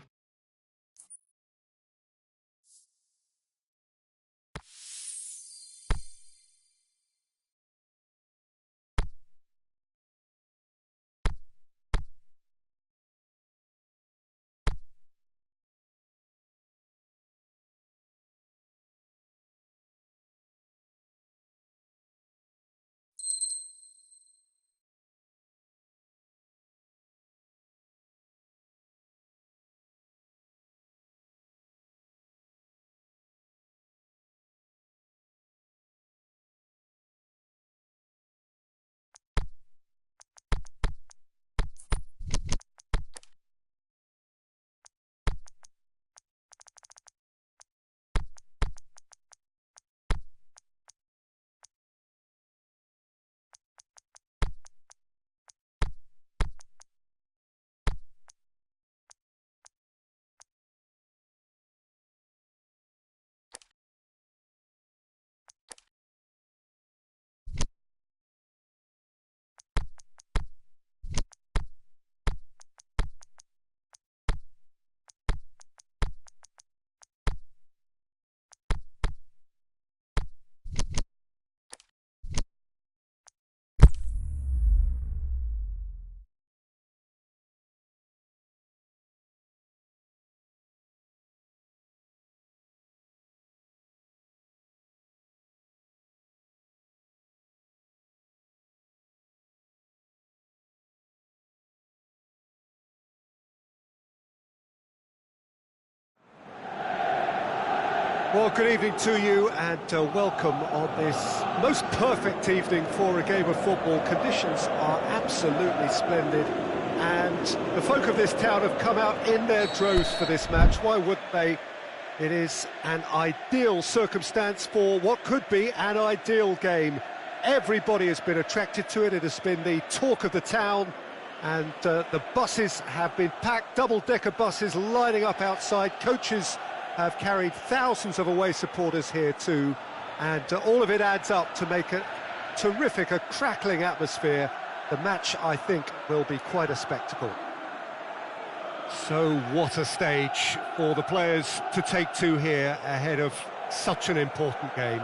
Well, good evening to you and welcome on this most perfect evening for a game of football. Conditions are absolutely splendid and the folk of this town have come out in their droves for this match. Why wouldn't they? It is an ideal circumstance for what could be an ideal game. Everybody has been attracted to it. It has been the talk of the town, and the buses have been packed, double-decker buses lining up outside. Coaches have carried thousands of away supporters here too, and all of it adds up to make a terrific, a crackling atmosphere. The match, I think, will be quite a spectacle. So what a stage for the players to take to here ahead of such an important game.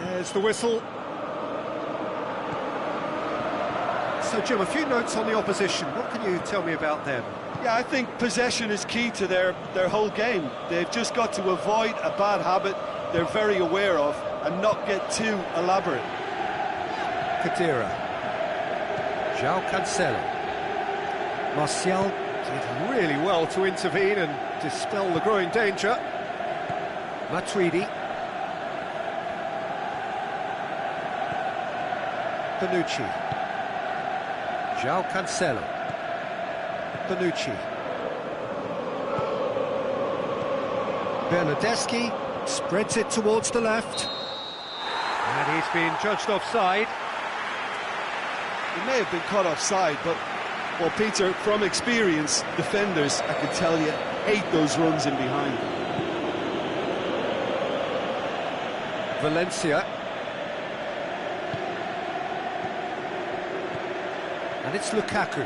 There's the whistle. So, Jim, a few notes on the opposition. What can you tell me about them? Yeah, I think possession is key to their whole game. They've just got to avoid a bad habit they're very aware of and not get too elaborate. Khedira. João Cancelo. Martial did really well to intervene and dispel the growing danger. Matuidi. Bonucci. João Cancelo. Bonucci. Bernardeschi spreads it towards the left. And he's been judged offside. He may have been caught offside, but, well, Peter, from experience, defenders, I can tell you, hate those runs in behind. Valencia. And it's Lukaku.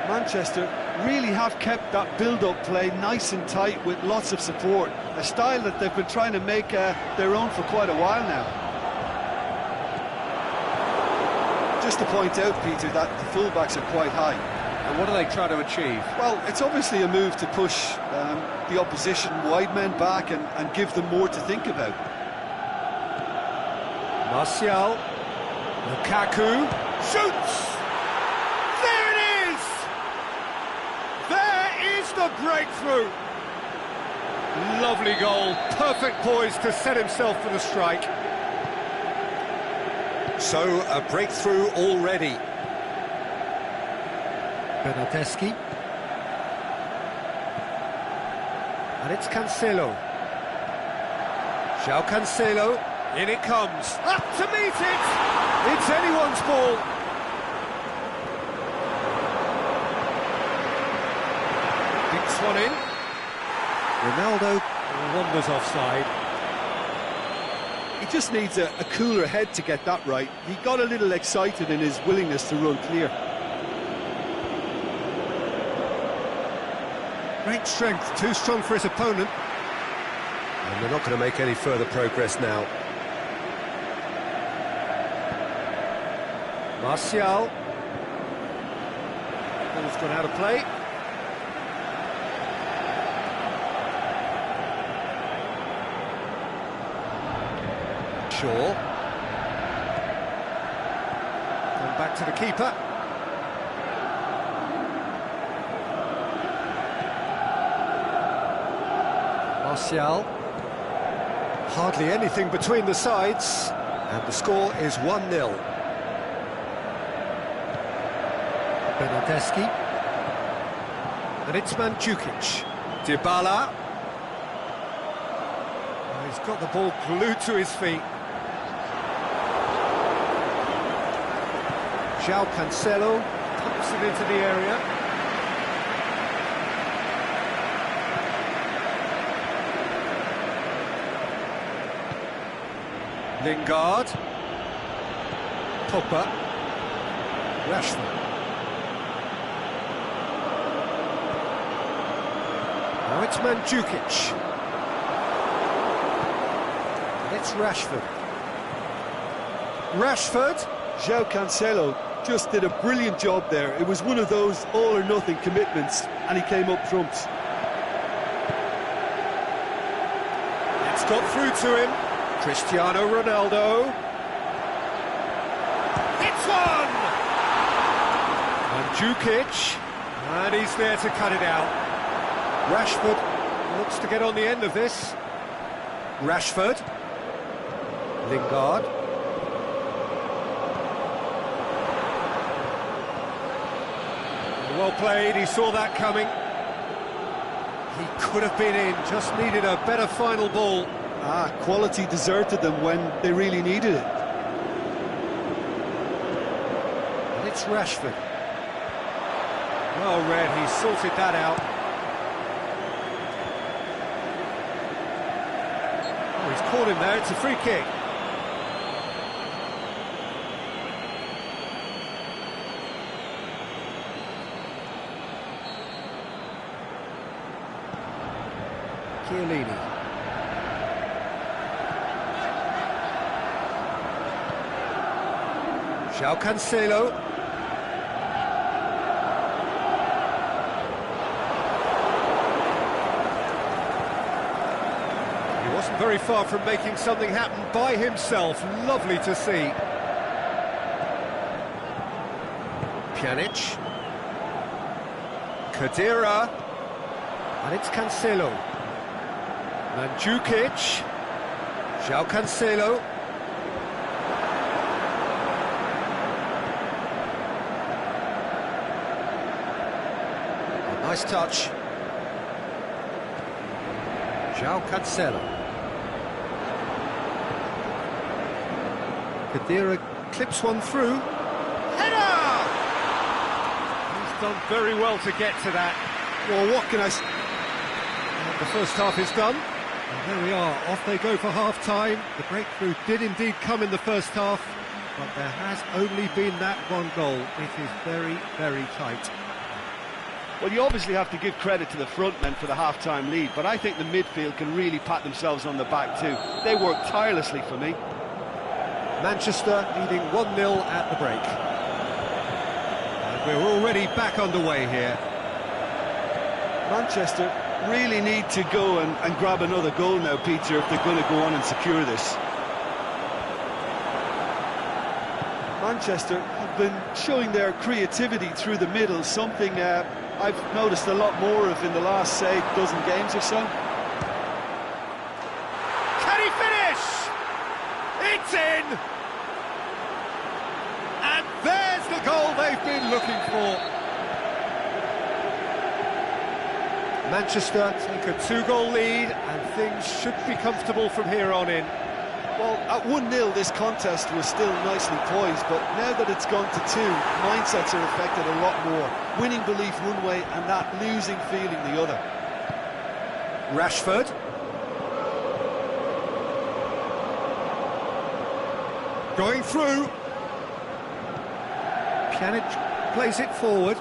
Manchester really have kept that build-up play nice and tight with lots of support, a style that they've been trying to make their own for quite a while now. Just to point out, Peter, that the fullbacks are quite high. And what are they trying to achieve? Well, it's obviously a move to push the opposition wide men back and give them more to think about. Martial. Lukaku. Shoots! There it is! There is the breakthrough! Lovely goal, perfect poise to set himself for the strike. So, a breakthrough already. Bernardeschi. And it's Cancelo. João Cancelo. In it comes. Up to meet it! It's anyone's ball. Dinks one in. Ronaldo wanders offside. He just needs a cooler head to get that right. He got a little excited in his willingness to run clear. Great strength, too strong for his opponent. And they're not going to make any further progress now. Martial. Ball's gone out of play. Shaw. Going back to the keeper. Martial. Hardly anything between the sides, and the score is 1-0. Bernardeschi. And it's Mandzukic. Dybala. Oh, he's got the ball glued to his feet. João Cancelo pumps it into the area. Lingard. Pogba. Rashford. Now it's Mandzukic. And it's Rashford. Rashford. João Cancelo just did a brilliant job there. It was one of those all-or-nothing commitments, and he came up trumps. It's got through to him. Cristiano Ronaldo. It's one! Mandzukic. And he's there to cut it out. Rashford looks to get on the end of this. Rashford. Lingard. Well played, he saw that coming. He could have been in, just needed a better final ball. Quality deserted them when they really needed it. And it's Rashford. Well read, he sorted that out. Oh, he's caught him there, it's a free kick. Chiellini. João Cancelo. He wasn't very far from making something happen by himself. Lovely to see. Pjanic. Khedira. And it's Cancelo. Mandzukic. João Cancelo. Nice touch. João Cancelo. Khedira clips one through. Header! He's done very well to get to that. Well, what can I say? The first half is done. And there we are, off they go for half-time. The breakthrough did indeed come in the first half, but there has only been that one goal. It is very, very tight. Well, you obviously have to give credit to the front men for the half-time lead, but I think the midfield can really pat themselves on the back too. They worked tirelessly for me. Manchester leading 1-0 at the break. And we're already back underway here. Manchester really need to go and grab another goal now, Peter, if they're going to go on and secure this. Manchester have been showing their creativity through the middle, something I've noticed a lot more of in the last, say, dozen games or so. Can he finish? It's in! And there's the goal they've been looking for. Manchester take a 2-goal lead, and things should be comfortable from here on in. Well, at 1-0 this contest was still nicely poised, but now that it's gone to 2, mindsets are affected a lot more. Winning belief one way and that losing feeling the other. Rashford. Going through. Pjanic plays it forward.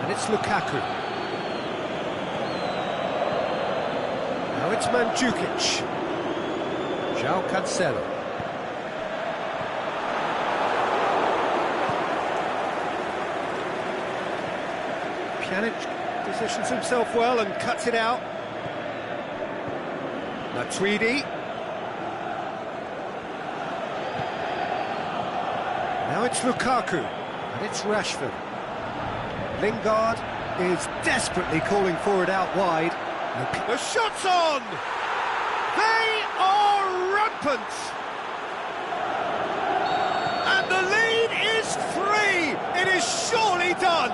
And it's Lukaku. Now it's Mandzukic. João Cancelo. Pjanic positions himself well and cuts it out. Matuidi. Now it's Lukaku, and it's Rashford. Lingard is desperately calling for it out wide. The shot's on! They are rampant! And the lead is 3! It is surely done!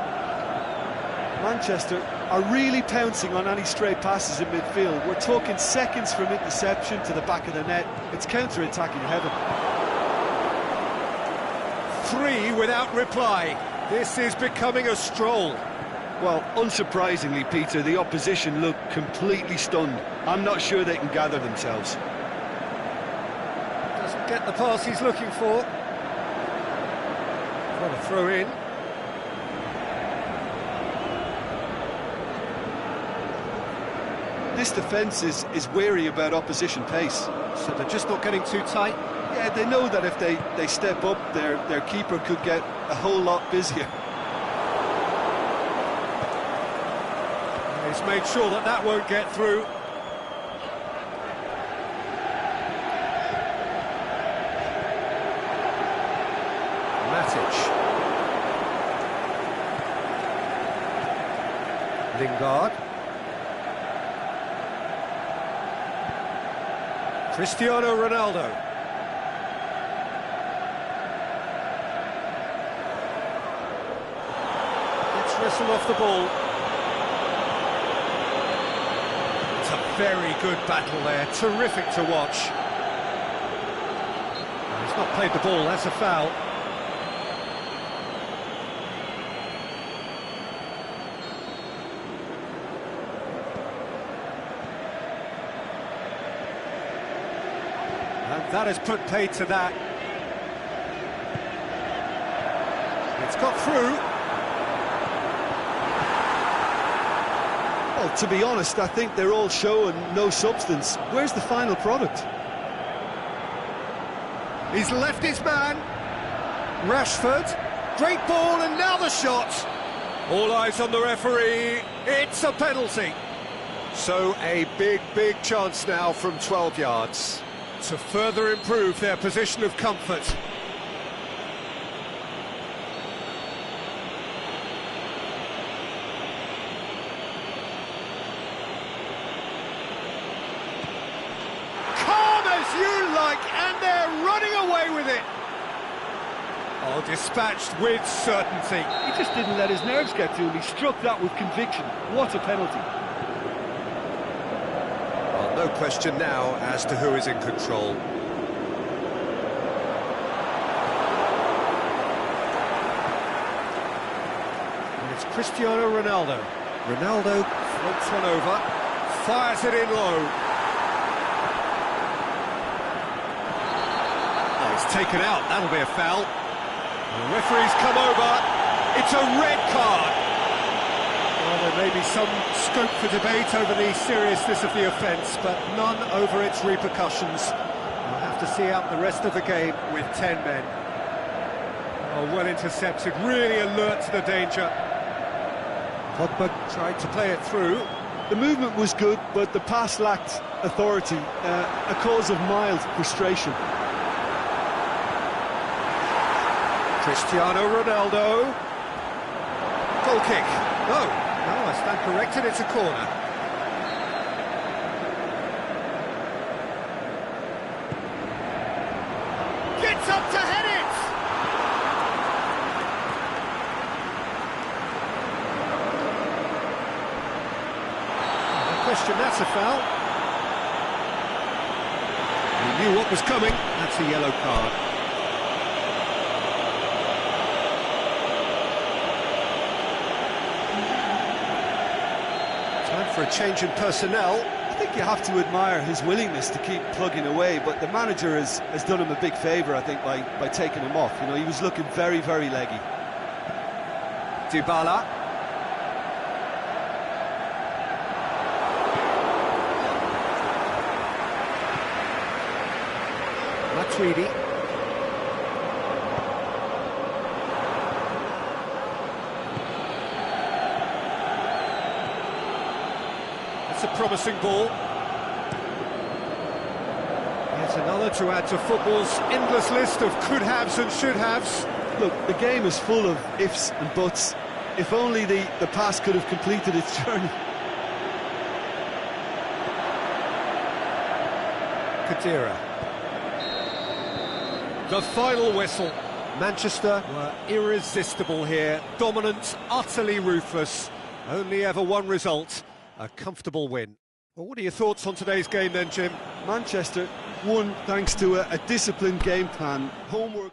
Manchester are really pouncing on any stray passes in midfield. We're talking seconds from interception to the back of the net. It's counter-attacking heaven. 3 without reply. This is becoming a stroll. Well, unsurprisingly, Peter, the opposition look completely stunned. I'm not sure they can gather themselves. Doesn't get the pass he's looking for. Got a throw in. This defence is wary about opposition pace. So they're just not getting too tight? Yeah, they know that if they step up, their keeper could get a whole lot busier. He's made sure that that won't get through. Matic. Lingard. Cristiano Ronaldo. Gets whistled off the ball. It's a very good battle there, terrific to watch. He's not played the ball, that's a foul. And that has put paid to that. It's got through. Well, to be honest, I think they're all show and no substance. Where's the final product? He's left his man. Rashford. Great ball, and now the shot. All eyes on the referee. It's a penalty. So a big, big chance now from 12 yards to further improve their position of comfort. Calm as you like, and they're running away with it. Oh, dispatched with certainty. He just didn't let his nerves get to him. He struck that with conviction. What a penalty. Well, no question now as to who is in control. And it's Cristiano Ronaldo. Ronaldo floats one over, fires it in low. Oh, he's taken out, that'll be a foul. The referee's come over, it's a red card. Well, there may be some scope for debate over the seriousness of the offence, but none over its repercussions. We'll have to see out the rest of the game with 10 men. Oh, well intercepted, really alert to the danger. Pogba tried to play it through. The movement was good, but the pass lacked authority, a cause of mild frustration. Cristiano Ronaldo. Goal kick. No, I stand corrected, it's a corner. Gets up to head it! No question, that's a foul. He knew what was coming, that's a yellow card. Time for a change in personnel. I think you have to admire his willingness to keep plugging away, but the manager has done him a big favour, I think, by taking him off. You know, he was looking very, very leggy. Dybala. Matuidi. That's a promising ball. Here's another to add to football's endless list of could-haves and should-haves. Look, the game is full of ifs and buts. If only the pass could have completed its journey. Khedira. The final whistle. Manchester were irresistible here. Dominant, utterly ruthless. Only ever one result. A comfortable win. Well, what are your thoughts on today's game then, Jim? Manchester won thanks to a disciplined game plan, homework.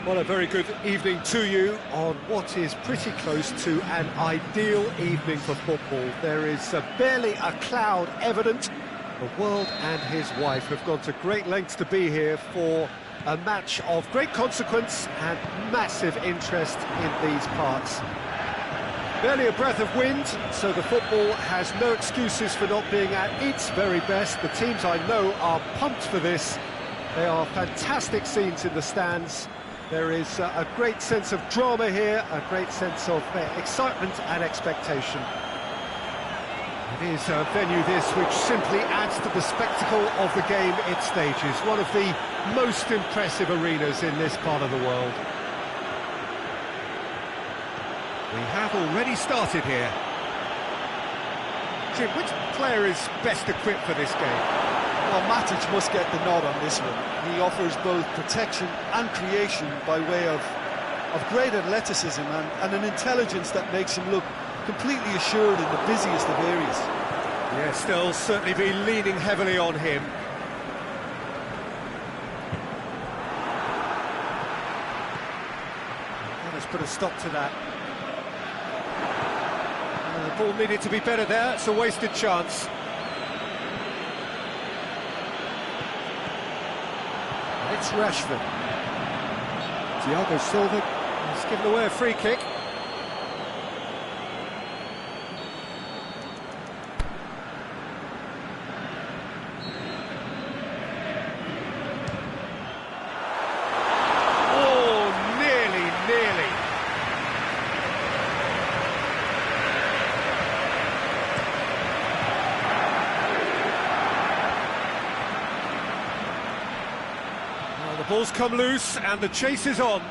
Well, a very good evening to you on what is pretty close to an ideal evening for football. There is barely a cloud evident. The world and his wife have gone to great lengths to be here for a match of great consequence and massive interest in these parts. Barely a breath of wind, so the football has no excuses for not being at its very best. The teams I know are pumped for this. They are fantastic scenes in the stands. There is a great sense of drama here, a great sense of excitement and expectation. It is a venue this which simply adds to the spectacle of the game it stages. One of the most impressive arenas in this part of the world. We have already started here. Jim, which player is best equipped for this game? Well, Matic must get the nod on this one. He offers both protection and creation by way of great athleticism and an intelligence that makes him look completely assured in the busiest of areas. Yes, they'll certainly be leaning heavily on him. Well, let's put a stop to that. The ball needed to be better there, it's a wasted chance. It's Rashford. Thiago Silva has given away a free kick. Oh, nearly. The ball's come loose and the chase is on.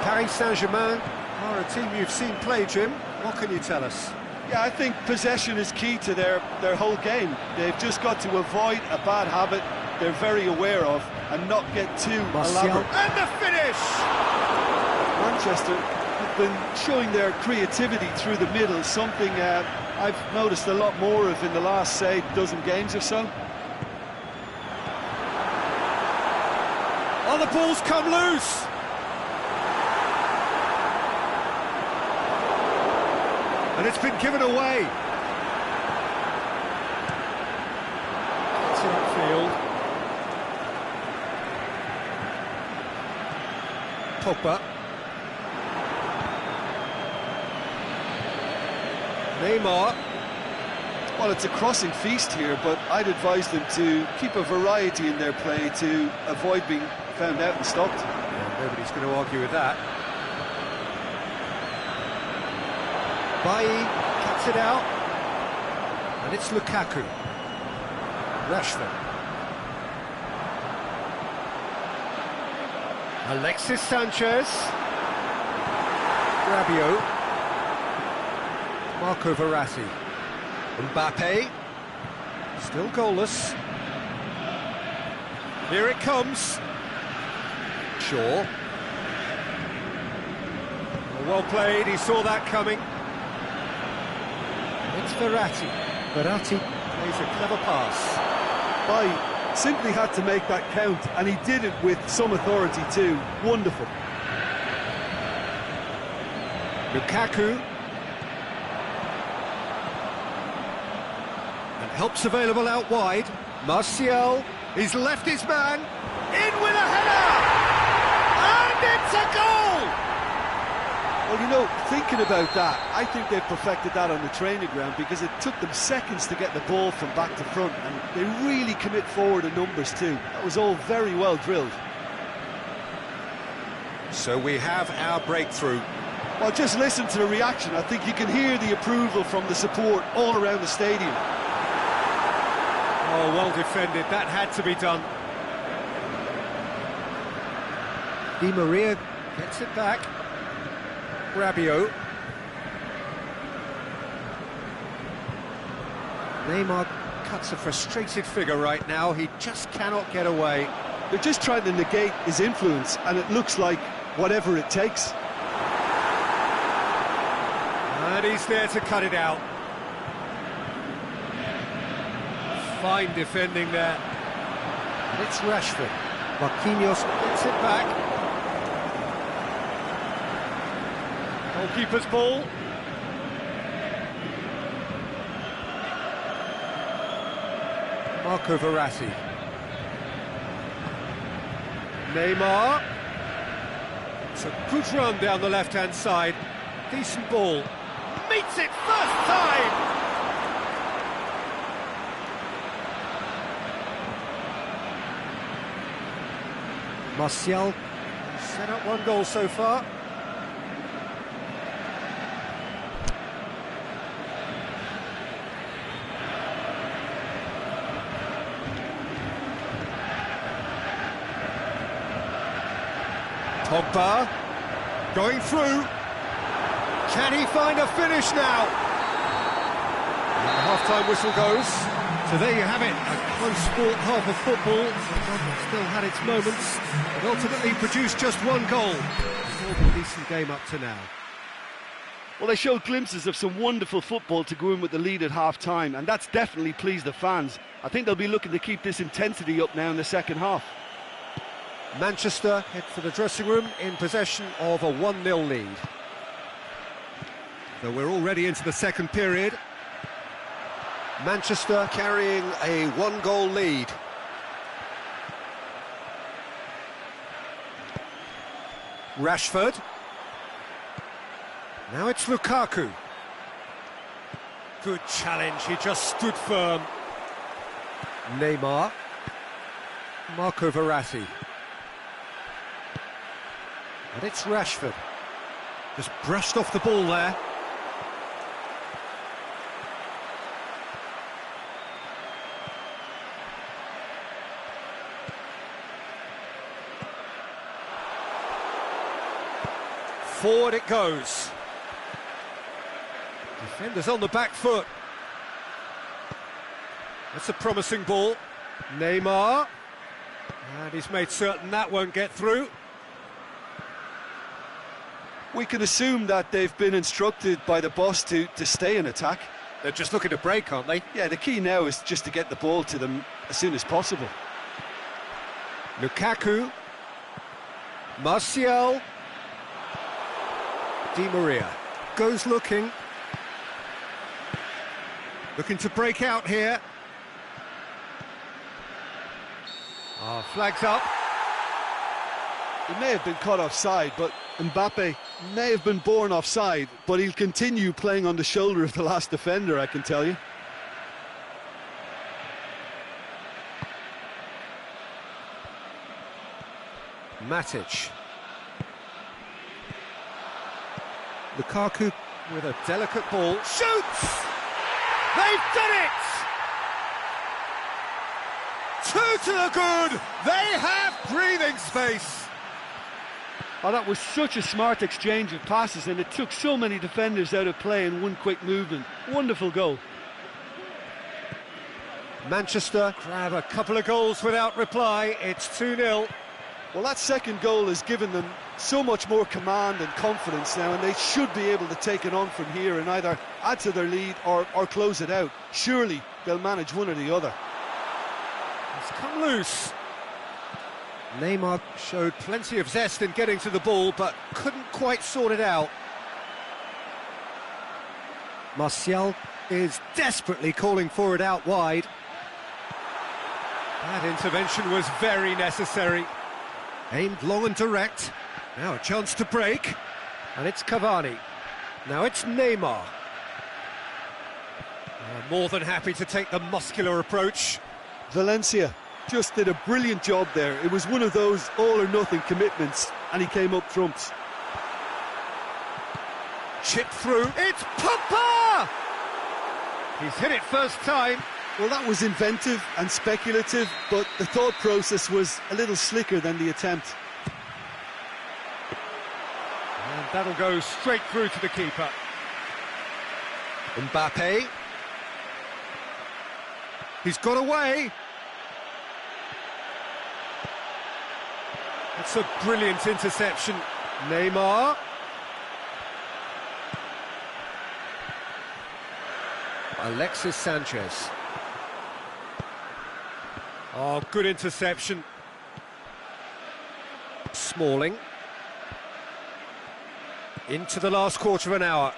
Paris Saint-Germain are a team you've seen play, Jim. What can you tell us? Yeah, I think possession is key to their whole game. They've just got to avoid a bad habit they're very aware of and not get too elaborate. And the finish! Manchester have been showing their creativity through the middle, something I've noticed a lot more of in the last, say, dozen games or so. Oh, the ball's come loose! And it's been given away. It's upfield. Pogba. Neymar. Well, it's a crossing feast here, but I'd advise them to keep a variety in their play to avoid being found out and stopped. Yeah, nobody's going to argue with that. Bailly cuts it out, and it's Lukaku. Rashford. Alexis Sanchez. Rabiot. Marco Verratti. Mbappe. Still goalless. Here it comes. Shaw. Well played, he saw that coming. It's Verratti. Verratti plays a clever pass. Bailly simply had to make that count, and he did it with some authority too. Wonderful. Lukaku. And help's available out wide. Martial. He's left his man. In with a header! And it's a goal! Well, you know, thinking about that, I think they've perfected that on the training ground because it took them seconds to get the ball from back to front, and they really commit forward in numbers too. That was all very well drilled. So we have our breakthrough. Well, just listen to the reaction. I think you can hear the approval from the support all around the stadium. Oh, well defended. That had to be done. Di Maria gets it back. Rabiot. Neymar cuts a frustrated figure right now. He just cannot get away. They're just trying to negate his influence, and it looks like whatever it takes. And he's there to cut it out. Fine defending there. And it's Rashford. Marquinhos gets it back. Goalkeeper's ball. Marco Verratti. Neymar. It's a good run down the left-hand side. Decent ball. Meets it first time! Martial set up one goal so far. Pogba going through. Can he find a finish now? And the half-time whistle goes. So there you have it, a close-fought half of football. It's still had its moments, but ultimately produced just one goal. It's all been a decent game up to now. Well, they showed glimpses of some wonderful football to go in with the lead at half-time, and that's definitely pleased the fans. I think they'll be looking to keep this intensity up now in the second half. Manchester head for the dressing room in possession of a 1-0 lead. So we're already into the second period. Manchester carrying a 1-goal lead. Rashford. Now it's Lukaku. Good challenge, he just stood firm. Neymar. Marco Verratti. And it's Rashford. Just brushed off the ball there. Forward it goes. Defenders on the back foot. That's a promising ball. Neymar. And he's made certain that won't get through. We can assume that they've been instructed by the boss to stay in attack. They're just looking to break, aren't they? Yeah, the key now is just to get the ball to them as soon as possible. Lukaku. Martial. Di Maria goes looking to break out here. Flags up. He may have been caught offside, but Mbappe may have been born offside, but he'll continue playing on the shoulder of the last defender, I can tell you. Matic. Lukaku with a delicate ball. Shoots! They've done it! 2 to the good! They have breathing space! Oh, that was such a smart exchange of passes, and it took so many defenders out of play in one quick movement. Wonderful goal. Manchester grab a couple of goals without reply. It's 2-0. Well, that second goal has given them so much more command and confidence now, and they should be able to take it on from here and either add to their lead or close it out. Surely they'll manage one or the other. It's come loose. Neymar showed plenty of zest in getting to the ball, but couldn't quite sort it out. Martial is desperately calling for it out wide. That intervention was very necessary. Aimed long and direct. Now a chance to break. And it's Cavani. Now it's Neymar. More than happy to take the muscular approach. Valencia just did a brilliant job there. It was one of those all-or-nothing commitments, and he came up trumps. Chip through. It's Pogba! He's hit it first time. Well, that was inventive and speculative, but the thought process was a little slicker than the attempt. And that'll go straight through to the keeper. Mbappe. He's got away. That's a brilliant interception. Neymar. Alexis Sanchez. Oh, good interception. Smalling. Into the last quarter of an hour.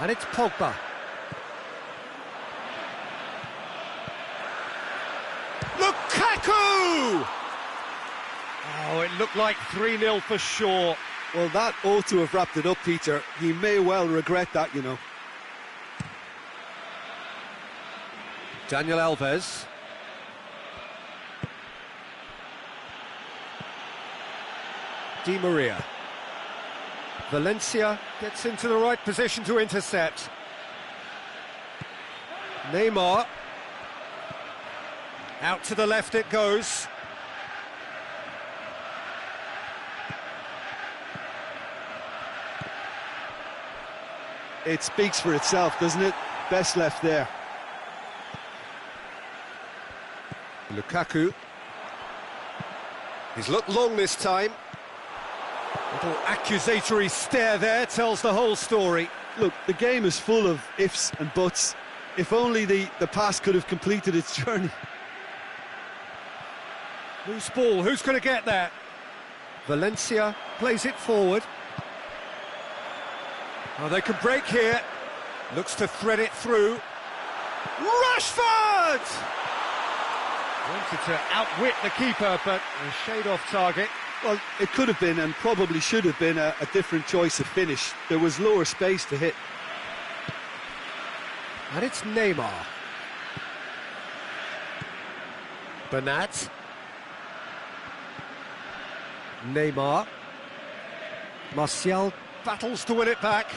And it's Pogba. Lukaku! Oh, it looked like 3-0 for sure. Well, that ought to have wrapped it up, Peter. He may well regret that, you know. Daniel Alves. Di Maria. Valencia gets into the right position to intercept. Neymar. Out to the left it goes. It speaks for itself, doesn't it? Best left there. Lukaku. He's looked long this time. Little accusatory stare there tells the whole story. Look, the game is full of ifs and buts. If only the pass could have completed its journey. Loose ball, who's going to get that? Valencia plays it forward. Oh, they can break here. Looks to thread it through. Rashford! Wanted to outwit the keeper, but a shade off target. Well, it could have been and probably should have been a different choice of finish. There was lower space to hit. And it's Neymar. Bernat. Neymar. Martial battles to win it back.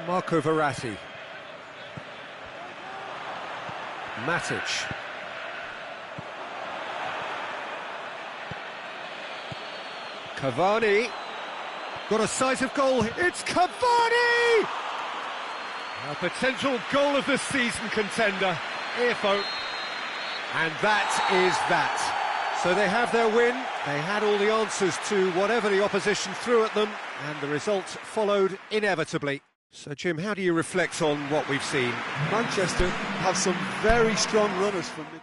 Marco Verratti. Matic. Cavani. Got a sight of goal. It's Cavani! A potential goal of the season contender. Earfo. And that is that. So they have their win. They had all the answers to whatever the opposition threw at them, and the result followed inevitably. So, Jim, how do you reflect on what we've seen? Manchester have some very strong runners from mid.